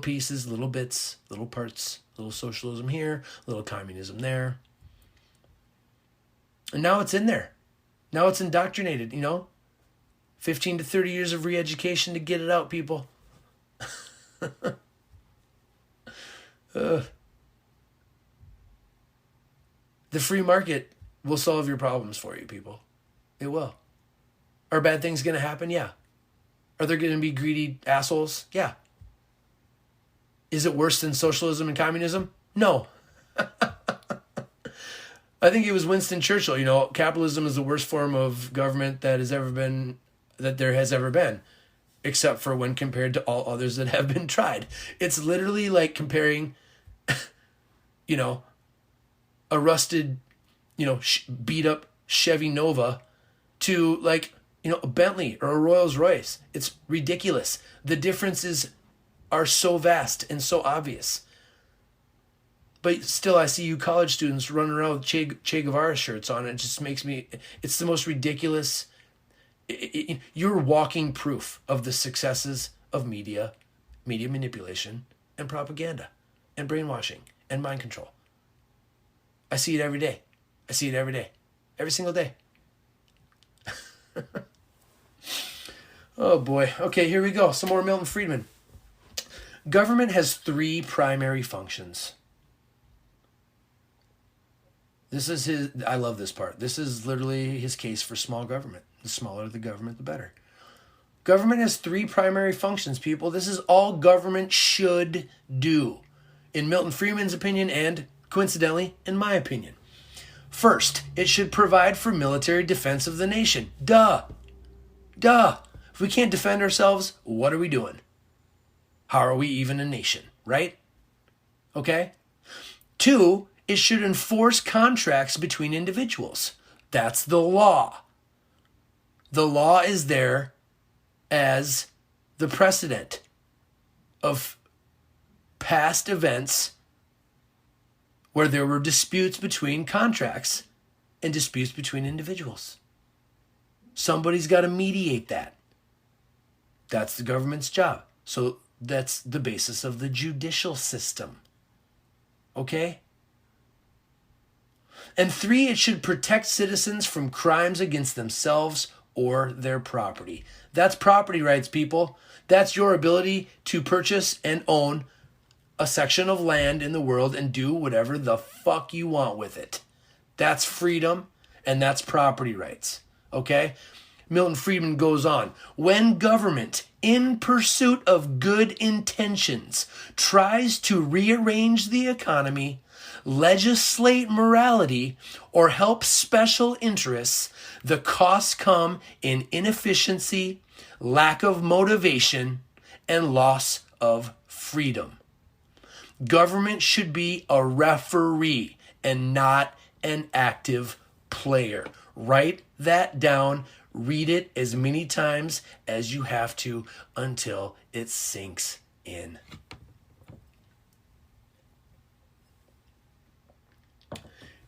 pieces, little bits, little parts, little socialism here, little communism there. And now it's in there. Now it's indoctrinated, 15 to 30 years of re-education to get it out, people. The free market will solve your problems for you, people. It will. Are bad things going to happen? Yeah. Are there going to be greedy assholes? Yeah. Is it worse than socialism and communism? No. I think it was Winston Churchill, capitalism is the worst form of government that there has ever been, except for when compared to all others that have been tried. It's literally like comparing, a rusted, beat up Chevy Nova to a Bentley or a Rolls Royce. It's ridiculous. The differences are so vast and so obvious. But still, I see you college students running around with Che Guevara shirts on. It just makes me, it's the most ridiculous. You're walking proof of the successes of media manipulation, and propaganda, and brainwashing, and mind control. I see it every day. Every single day. Oh boy. Okay, here we go. Some more Milton Friedman. Government has 3 primary functions. This is I love this part. This is literally his case for small government. The smaller the government, the better. Government has 3 primary functions, people. This is all government should do, in Milton Friedman's opinion and, coincidentally, in my opinion. First, it should provide for military defense of the nation. Duh. If we can't defend ourselves, what are we doing? How are we even a nation, right? Okay? 2, it should enforce contracts between individuals. That's the law. The law is there as the precedent of past events where there were disputes between contracts and disputes between individuals. Somebody's got to mediate that. That's the government's job. So that's the basis of the judicial system. Okay? And 3, it should protect citizens from crimes against themselves or their property. That's property rights, people. That's your ability to purchase and own a section of land in the world and do whatever the fuck you want with it. That's freedom and that's property rights. Okay? Milton Friedman goes on, when government, in pursuit of good intentions, tries to rearrange the economy, legislate morality, or help special interests, the costs come in inefficiency, lack of motivation, and loss of freedom. Government should be a referee and not an active player. Write that down. Read it as many times as you have to until it sinks in.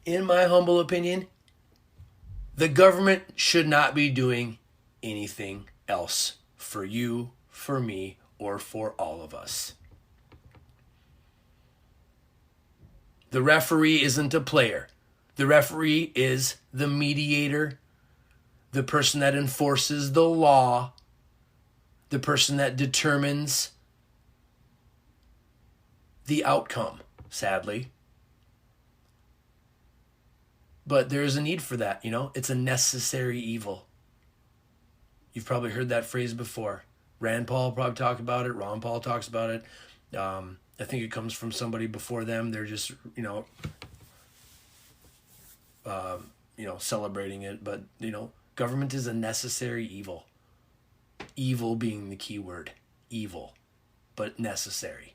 In my humble opinion, the government should not be doing anything else for you, for me, or for all of us. The referee isn't a player. The referee is the mediator, the person that enforces the law, the person that determines the outcome, sadly. But there is a need for that, It's a necessary evil. You've probably heard that phrase before. Rand Paul probably talked about it. Ron Paul talks about it. I think it comes from somebody before them. They're just, celebrating it. But, government is a necessary evil. Evil being the key word. Evil, but necessary.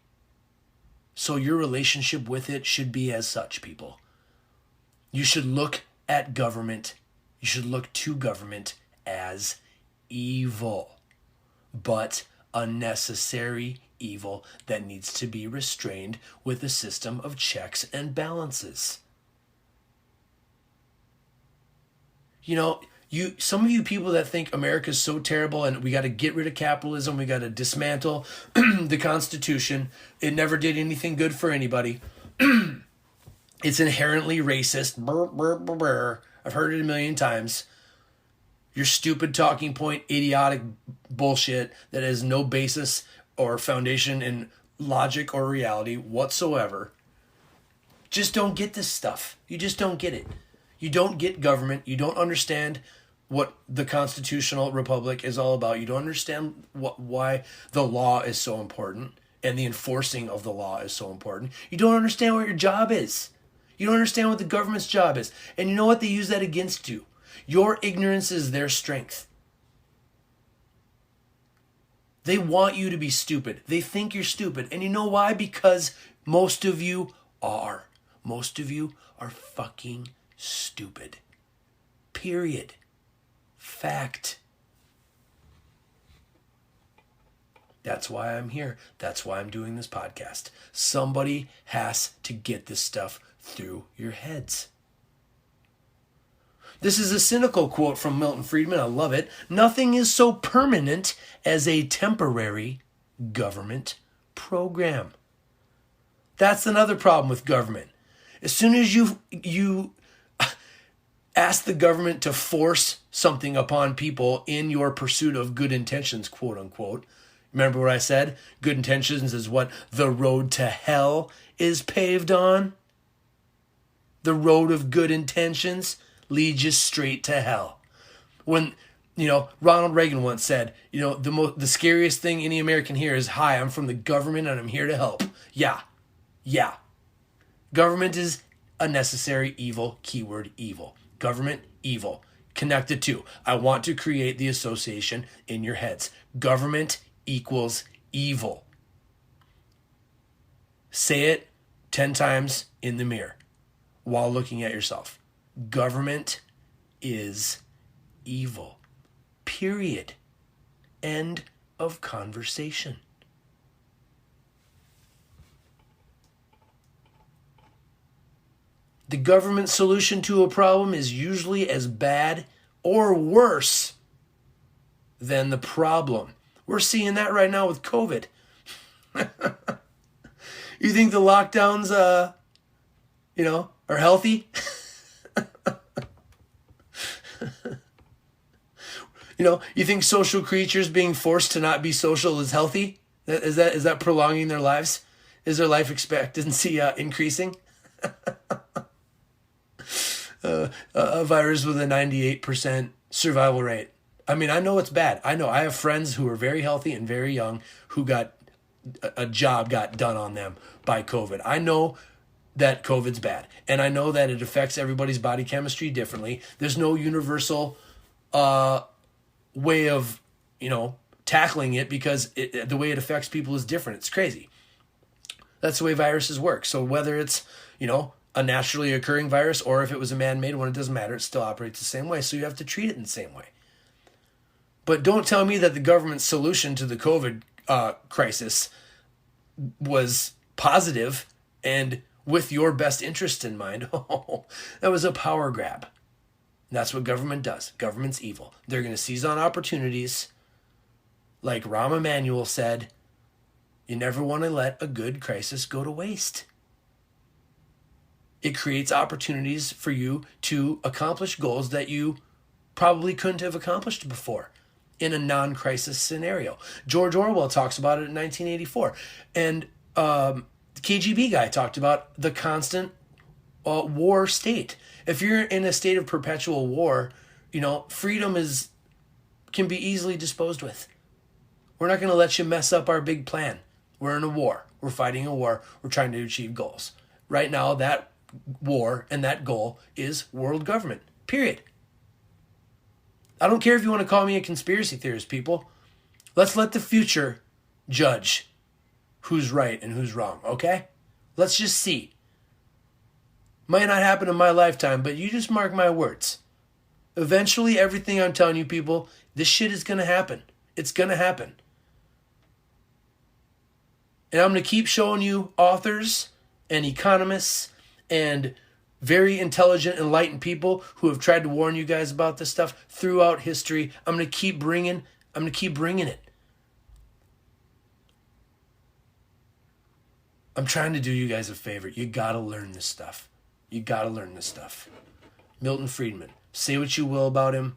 So your relationship with it should be as such, people. You should look at government. You should look to government as evil, but a necessary evil that needs to be restrained with a system of checks and balances. Some of you people that think America's so terrible and we got to get rid of capitalism, we got to dismantle the Constitution. It never did anything good for anybody. It's inherently racist. Brr, brr, brr, brr. I've heard it a million times. Your stupid talking point, idiotic bullshit that has no basis or foundation in logic or reality whatsoever. Just don't get this stuff. You just don't get it. You don't get government. You don't understand what the constitutional republic is all about. You don't understand why the law is so important and the enforcing of the law is so important. You don't understand what your job is. You don't understand what the government's job is. And you know what? They use that against you. Your ignorance is their strength. They want you to be stupid. They think you're stupid. And you know why? Because most of you are. Most of you are fucking stupid. Period. Fact. That's why I'm here. That's why I'm doing this podcast. Somebody has to get this stuff through your heads. This is a cynical quote from Milton Friedman. I love it. Nothing is so permanent as a temporary government program. That's another problem with government. As soon as you ask the government to force something upon people in your pursuit of good intentions, quote unquote. Remember what I said? Good intentions is what the road to hell is paved on. The road of good intentions leads you straight to hell. When, Ronald Reagan once said, the scariest thing any American hear is, hi, I'm from the government and I'm here to help. Yeah. Government is a necessary evil, keyword evil. Government, evil. Connected to. I want to create the association in your heads. Government equals evil. Say it 10 times in the mirror while looking at yourself. Government is evil. Period. End of conversation. The government solution to a problem is usually as bad or worse than the problem. We're seeing that right now with COVID. You think the lockdowns, are healthy? You think social creatures being forced to not be social is healthy? Is that prolonging their lives? Is their life expectancy increasing? A virus with a 98% survival rate. I mean, I know it's bad. I know I have friends who are very healthy and very young who got a job got done on them by COVID. I know that COVID's bad. And I know that it affects everybody's body chemistry differently. There's no universal way of, tackling it because the way it affects people is different. It's crazy. That's the way viruses work. So whether it's, a naturally occurring virus or if it was a man-made one, it doesn't matter. It still operates the same way. So you have to treat it in the same way. But don't tell me that the government's solution to the COVID crisis was positive and with your best interest in mind. Oh, that was a power grab. That's what government does. Government's evil. They're going to seize on opportunities. Like Rahm Emanuel said, you never want to let a good crisis go to waste. It creates opportunities for you to accomplish goals that you probably couldn't have accomplished before in a non-crisis scenario. George Orwell talks about it in 1984. And the KGB guy talked about the constant war state. If you're in a state of perpetual war, freedom can be easily disposed with. We're not going to let you mess up our big plan. We're in a war. We're fighting a war. We're trying to achieve goals. Right now, that war and that goal is world government. Period. I don't care if you want to call me a conspiracy theorist, people. Let's let the future judge who's right and who's wrong, okay? Let's just see. Might not happen in my lifetime, but you just mark my words. Eventually, everything I'm telling you, people, this shit is going to happen. It's going to happen. And I'm going to keep showing you authors and economists and very intelligent, enlightened people who have tried to warn you guys about this stuff throughout history. I'm going to keep bringing it. I'm trying to do you guys a favor. You got to learn this stuff. Milton Friedman. Say what you will about him.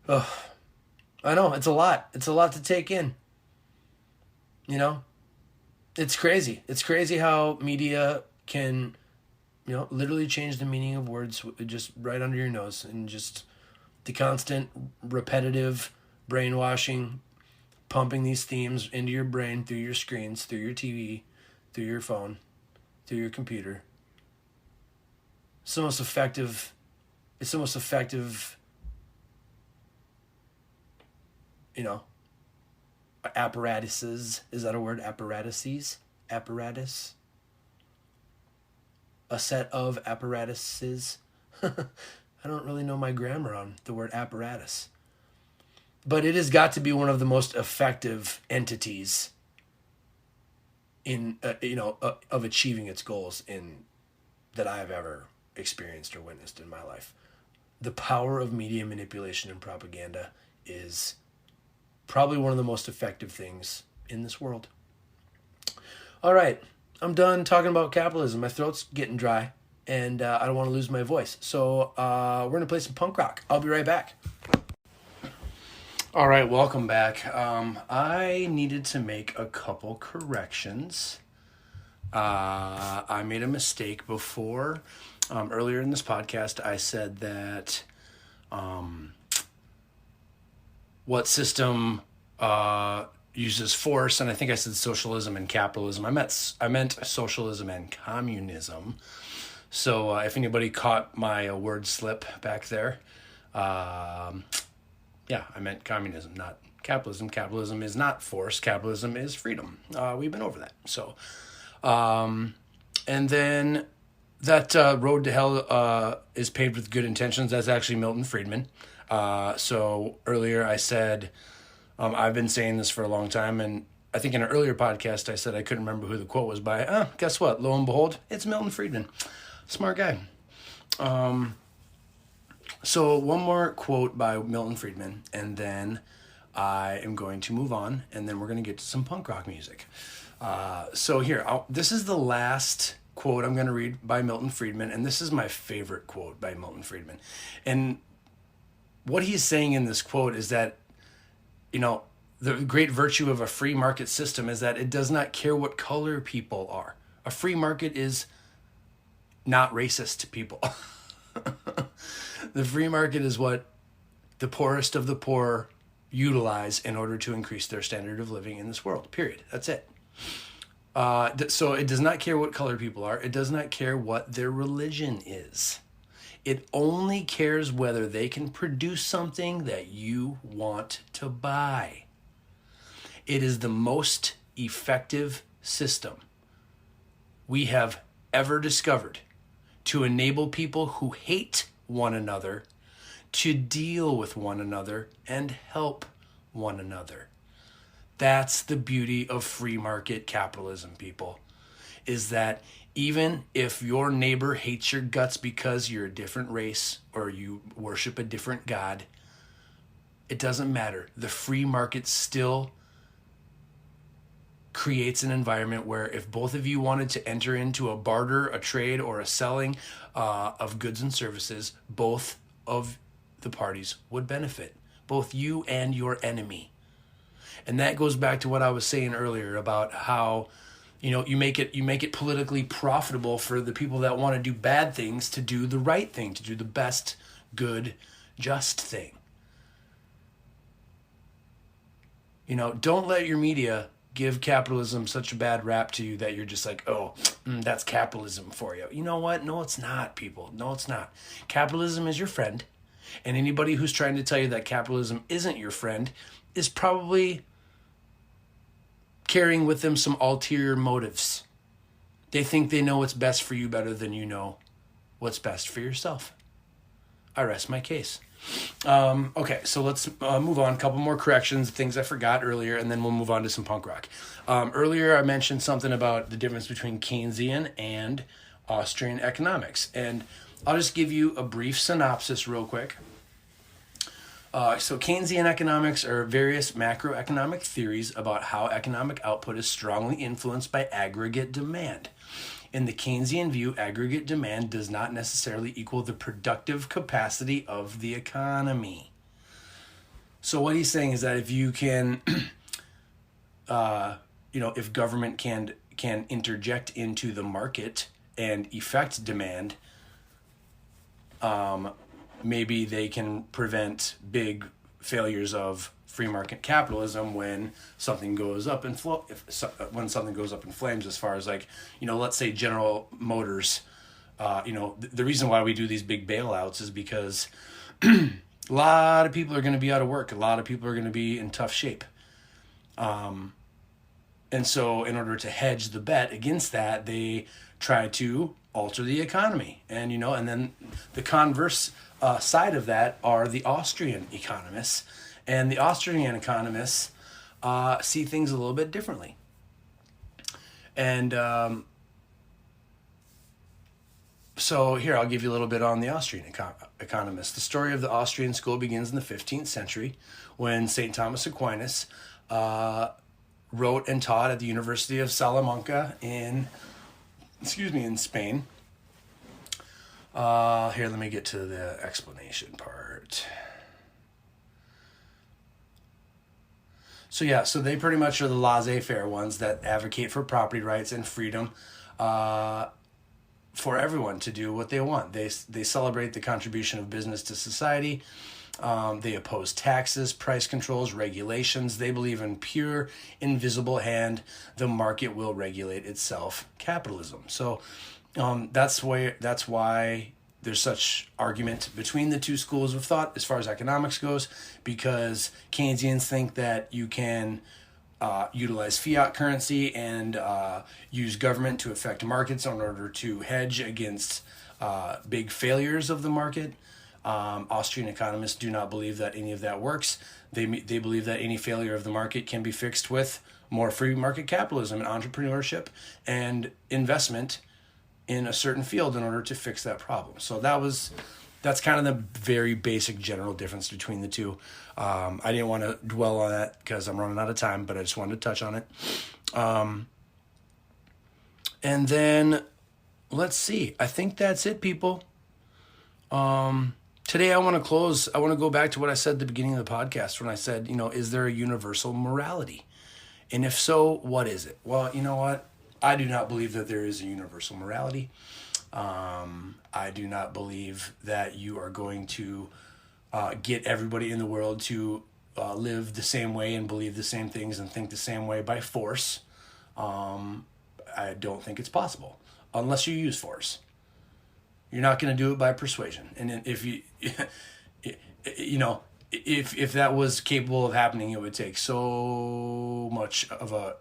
Oh, I know, it's a lot. It's a lot to take in. It's crazy. It's crazy how media can, literally change the meaning of words just right under your nose. And just the constant, repetitive brainwashing, pumping these themes into your brain through your screens, through your TV, through your phone, through your computer. It's the most effective apparatuses. Is that a word? Apparatuses? Apparatus? A set of apparatuses? I don't really know my grammar on the word apparatus. But it has got to be one of the most effective entities in, of achieving its goals that I've ever experienced or witnessed in my life. The power of media manipulation and propaganda is probably one of the most effective things in this world. All right, I'm done talking about capitalism. My throat's getting dry, and I don't want to lose my voice. So we're going to play some punk rock. I'll be right back. All right, welcome back. I needed to make a couple corrections. I made a mistake before. Earlier in this podcast, I said that what system uses force, and I think I said socialism and capitalism. I meant socialism and communism. So if anybody caught my word slip back there, yeah, I meant communism, not capitalism. Capitalism is not force. Capitalism is freedom. We've been over that. So, and then that road to hell is paved with good intentions. That's actually Milton Friedman. So earlier I said, I've been saying this for a long time, and I think in an earlier podcast I said I couldn't remember who the quote was by. Guess what? Lo and behold, it's Milton Friedman. Smart guy. So one more quote by Milton Friedman, and then I am going to move on, and then we're going to get to some punk rock music. So here, this is the last quote I'm going to read by Milton Friedman, and this is my favorite quote by Milton Friedman. And what he's saying in this quote is that, the great virtue of a free market system is that it does not care what color people are. A free market is not racist to people. The free market is what the poorest of the poor utilize in order to increase their standard of living in this world, period. That's it. So it does not care what color people are. It does not care what their religion is. It only cares whether they can produce something that you want to buy. It is the most effective system we have ever discovered to enable people who hate one another to deal with one another and help one another. That's the beauty of free market capitalism, people, is that even if your neighbor hates your guts because you're a different race or you worship a different god, it doesn't matter. The free market still creates an environment where if both of you wanted to enter into a barter, a trade, or a selling of goods and services, both of the parties would benefit, both you and your enemy. And that goes back to what I was saying earlier about how, you make it politically profitable for the people that want to do bad things to do the right thing, to do the best, good, just thing. Don't let your media give capitalism such a bad rap to you that you're just like, that's capitalism for you. You know what? No, it's not, people. No, it's not. Capitalism is your friend. And anybody who's trying to tell you that capitalism isn't your friend is probably carrying with them some ulterior motives. They think they know what's best for you better than you know what's best for yourself. I rest my case. Okay, so let's move on. A couple more corrections, things I forgot earlier, and then we'll move on to some punk rock. Earlier, I mentioned something about the difference between Keynesian and Austrian economics, and I'll just give you a brief synopsis real quick. So Keynesian economics are various macroeconomic theories about how economic output is strongly influenced by aggregate demand. In the Keynesian view, aggregate demand does not necessarily equal the productive capacity of the economy. So what he's saying is that if you can, if government can interject into the market and effect demand, maybe they can prevent big failures of free market capitalism when something goes up in when something goes up in flames. As far as let's say General Motors, the reason why we do these big bailouts is because a lot of people are going to be out of work. A lot of people are going to be in tough shape. And so in order to hedge the bet against that, they try to alter the economy. And, and then the converse side of that are the Austrian economists. And the Austrian economists see things a little bit differently. And so here, I'll give you a little bit on the Austrian economists. The story of the Austrian school begins in the 15th century when St. Thomas Aquinas wrote and taught at the University of Salamanca in Spain. Here, let me get to the explanation part. So they pretty much are the laissez-faire ones that advocate for property rights and freedom for everyone to do what they want. They celebrate the contribution of business to society. They oppose taxes, price controls, regulations. They believe in pure, invisible hand. The market will regulate itself. Capitalism. So that's why there's such argument between the two schools of thought as far as economics goes, because Keynesians think that you can utilize fiat currency and use government to affect markets in order to hedge against big failures of the market. Austrian economists do not believe that any of that works. They believe that any failure of the market can be fixed with more free market capitalism and entrepreneurship and investment in a certain field in order to fix that problem. So that's kind of the very basic general difference between the two. I didn't want to dwell on that because I'm running out of time, but I just wanted to touch on it. And then let's see. I think that's it, people. today I want to go back to what I said at the beginning of the podcast when I said, is there a universal morality? And if so, what is it? Well, you know what? I do not believe that there is a universal morality. I do not believe that you are going to get everybody in the world to live the same way and believe the same things and think the same way by force. I don't think it's possible unless you use force. You're not going to do it by persuasion. And if you, if that was capable of happening, it would take so much of a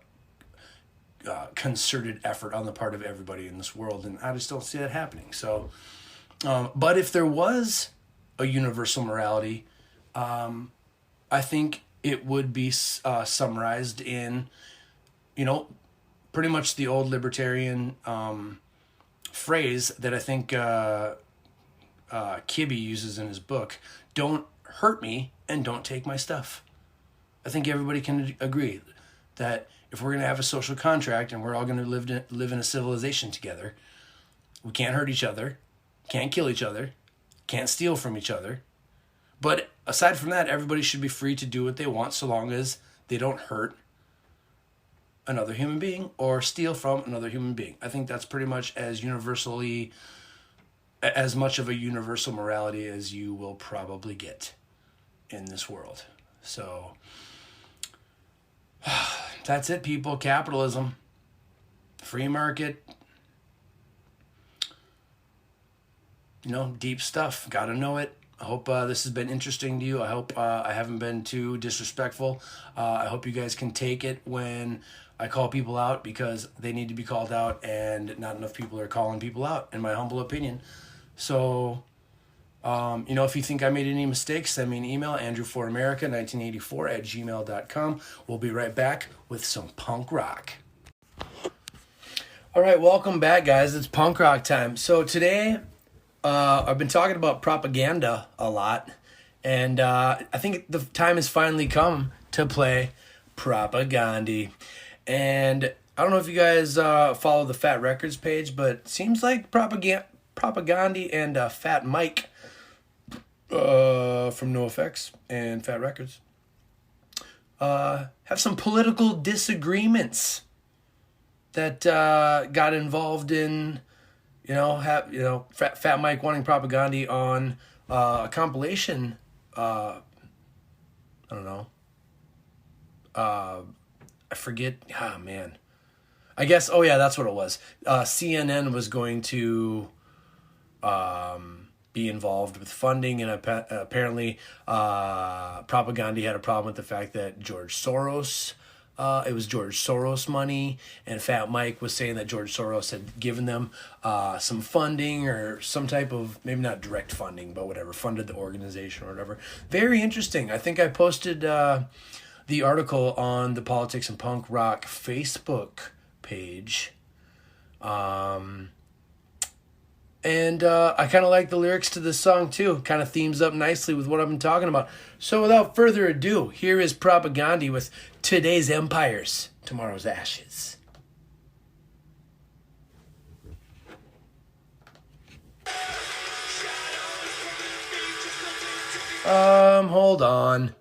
concerted effort on the part of everybody in this world, and I just don't see that happening. So, but if there was a universal morality, I think it would be summarized in, pretty much the old libertarian phrase that I think Kibbe uses in his book: "Don't hurt me and don't take my stuff." I think everybody can agree that if we're going to have a social contract and we're all going to live in a civilization together, we can't hurt each other, can't kill each other, can't steal from each other. But aside from that, everybody should be free to do what they want so long as they don't hurt another human being or steal from another human being. I think that's pretty much as much of a universal morality as you will probably get in this world. So that's it, people. Capitalism, free market, deep stuff. Got to know it. I hope this has been interesting to you. I hope I haven't been too disrespectful. I hope you guys can take it when I call people out, because they need to be called out, and not enough people are calling people out, in my humble opinion. So, if you think I made any mistakes, send me an email, andrewforamerica1984@gmail.com. We'll be right back with some punk rock. All right, welcome back, guys. It's punk rock time. So today, I've been talking about propaganda a lot, and I think the time has finally come to play Propagandhi. And I don't know if you guys follow the Fat Records page, but it seems like Propagandhi and Fat Mike from NoFX and Fat Records have some political disagreements that got involved in, Fat Mike wanting Propagandhi on a compilation. I don't know. I forget. Ah, man. I guess. Oh yeah, that's what it was. CNN was going to be involved with funding, and apparently Propagandhi had a problem with the fact that it was George Soros money, and Fat Mike was saying that George Soros had given them some funding or some type of, maybe not direct funding, but whatever, funded the organization or whatever. Very interesting. I think I posted the article on the Politics and Punk Rock Facebook page. And I kind of like the lyrics to this song too. Kind of themes up nicely with what I've been talking about. So without further ado, here is Propagandhi with Today's Empires, Tomorrow's Ashes. Hold on.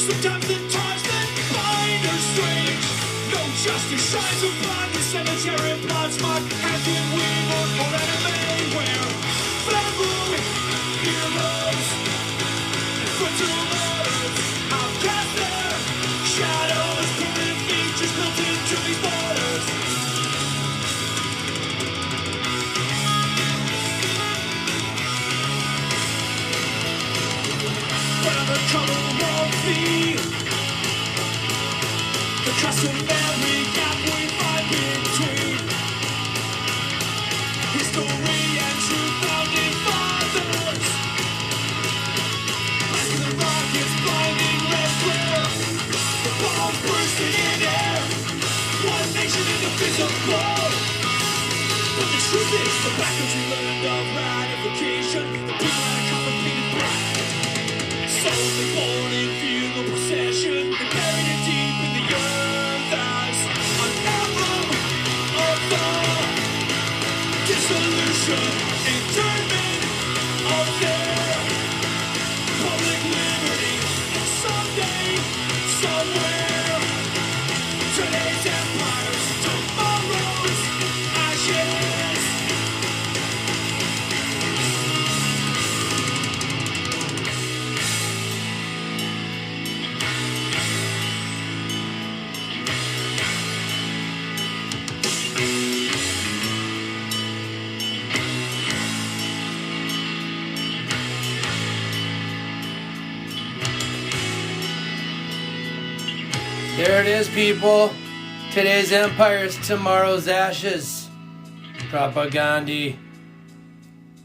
Sometimes the ties that bind are strange. No justice shines upon the cemetery plots marked as in weevil or anime, where flammable heroes and frontal murders have cast their shadows, permanent features built into these borders. Where the color won't be the customary gap we find in impossible. But the truth is, the backwards we learned of ratification, the people had a common painted black. Solely born in funeral procession, and buried it deep in the earth as an emblem of the dissolution, internment of their public liberty. Someday, somewhere, today's empires, tomorrow's ashes. There it is, people. Today's empires, tomorrow's ashes. Propagandhi.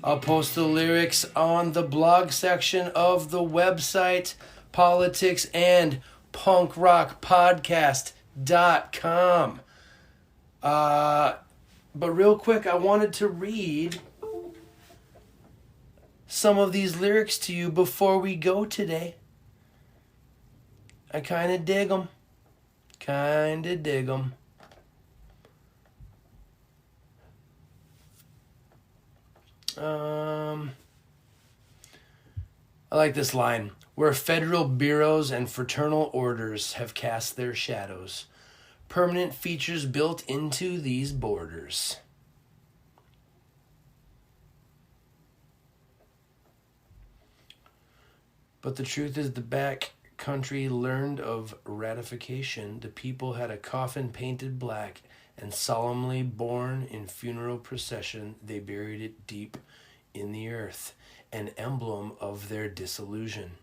I'll post the lyrics on the blog section of the website, politics and punkrockpodcast.com. But real quick, I wanted to read some of these lyrics to you before we go today. I kind of dig them. Kinda dig 'em. I like this line. Where federal bureaus and fraternal orders have cast their shadows, permanent features built into these borders. But the truth is, the back country learned of ratification. The people had a coffin painted black, and solemnly borne in funeral procession, they buried it deep in the earth, an emblem of their disillusion,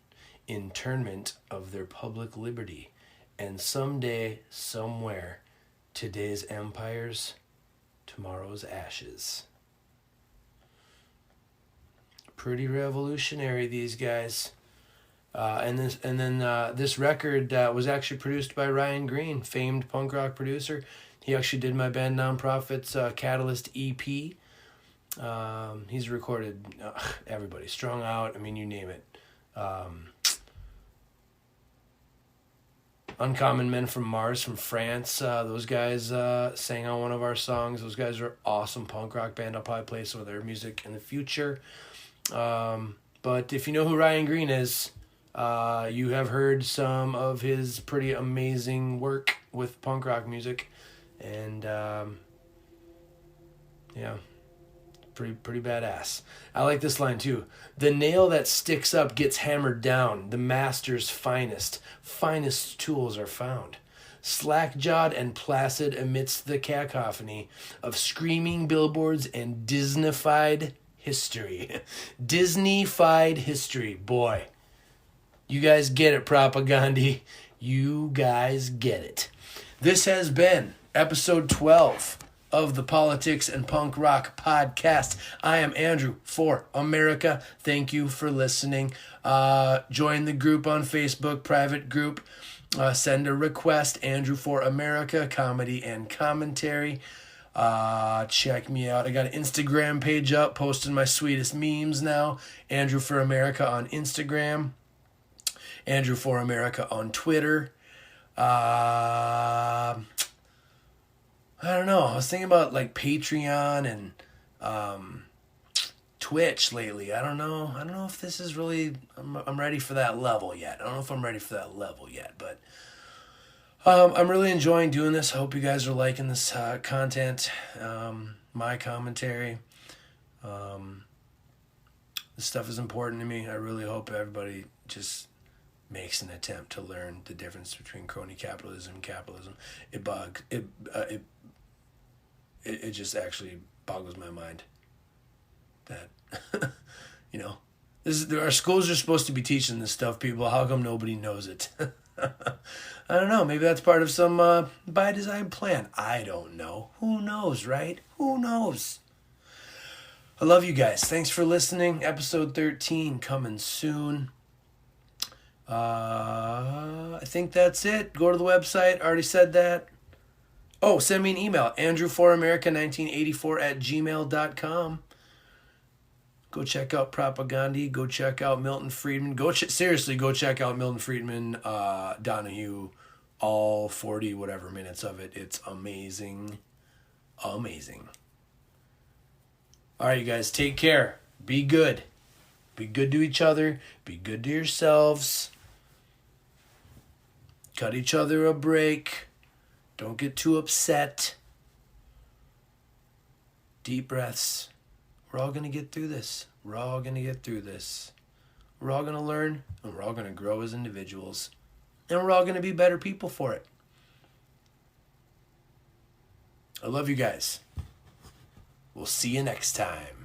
internment of their public liberty, and someday, somewhere, today's empires, tomorrow's ashes. Pretty revolutionary, these guys. This record was actually produced by Ryan Green, famed punk rock producer. He actually did my band Nonprofit's Catalyst EP. He's recorded everybody, Strung Out, I mean, you name it. Uncommon Men from Mars from France. Those guys sang on one of our songs. Those guys are awesome punk rock band. I'll probably play some of their music in the future. But if you know who Ryan Green is, you have heard some of his pretty amazing work with punk rock music, and yeah, pretty badass. I like this line too. The nail that sticks up gets hammered down. The master's finest tools are found. Slack-jawed and placid amidst the cacophony of screaming billboards and Disney-fied history. Disney-fied history, boy. You guys get it, Propagandhi. You guys get it. This has been episode 12 of the Politics and Punk Rock Podcast. I am Andrew for America. Thank you for listening. Join the group on Facebook, private group. Send a request, Andrew for America, comedy and commentary. Check me out. I got an Instagram page up, posting my sweetest memes now. Andrew for America on Instagram. Andrew for America on Twitter. I don't know. I was thinking about like Patreon and Twitch lately. I don't know if this is really. I'm ready for that level yet. I don't know if I'm ready for that level yet, but I'm really enjoying doing this. I hope you guys are liking this content, my commentary. This stuff is important to me. I really hope everybody just makes an attempt to learn the difference between crony capitalism and capitalism. It just actually boggles my mind that our schools are supposed to be teaching this stuff, people. How come nobody knows it? I don't know. Maybe that's part of some by design plan. I don't know. Who knows, right? Who knows? I love you guys. Thanks for listening. Episode 13 coming soon. I think that's it. Go to the website. Already said that. Oh, send me an email, andrewforamerica1984@gmail.com. Go check out Propagandhi. Go check out Milton Friedman. Seriously, go check out Milton Friedman, Donahue, all 40 whatever minutes of it. It's amazing. Amazing. All right, you guys, take care. Be good. Be good to each other. Be good to yourselves. Cut each other a break. Don't get too upset. Deep breaths. We're all going to get through this. We're all going to get through this. We're all going to learn, and we're all going to grow as individuals. And we're all going to be better people for it. I love you guys. We'll see you next time.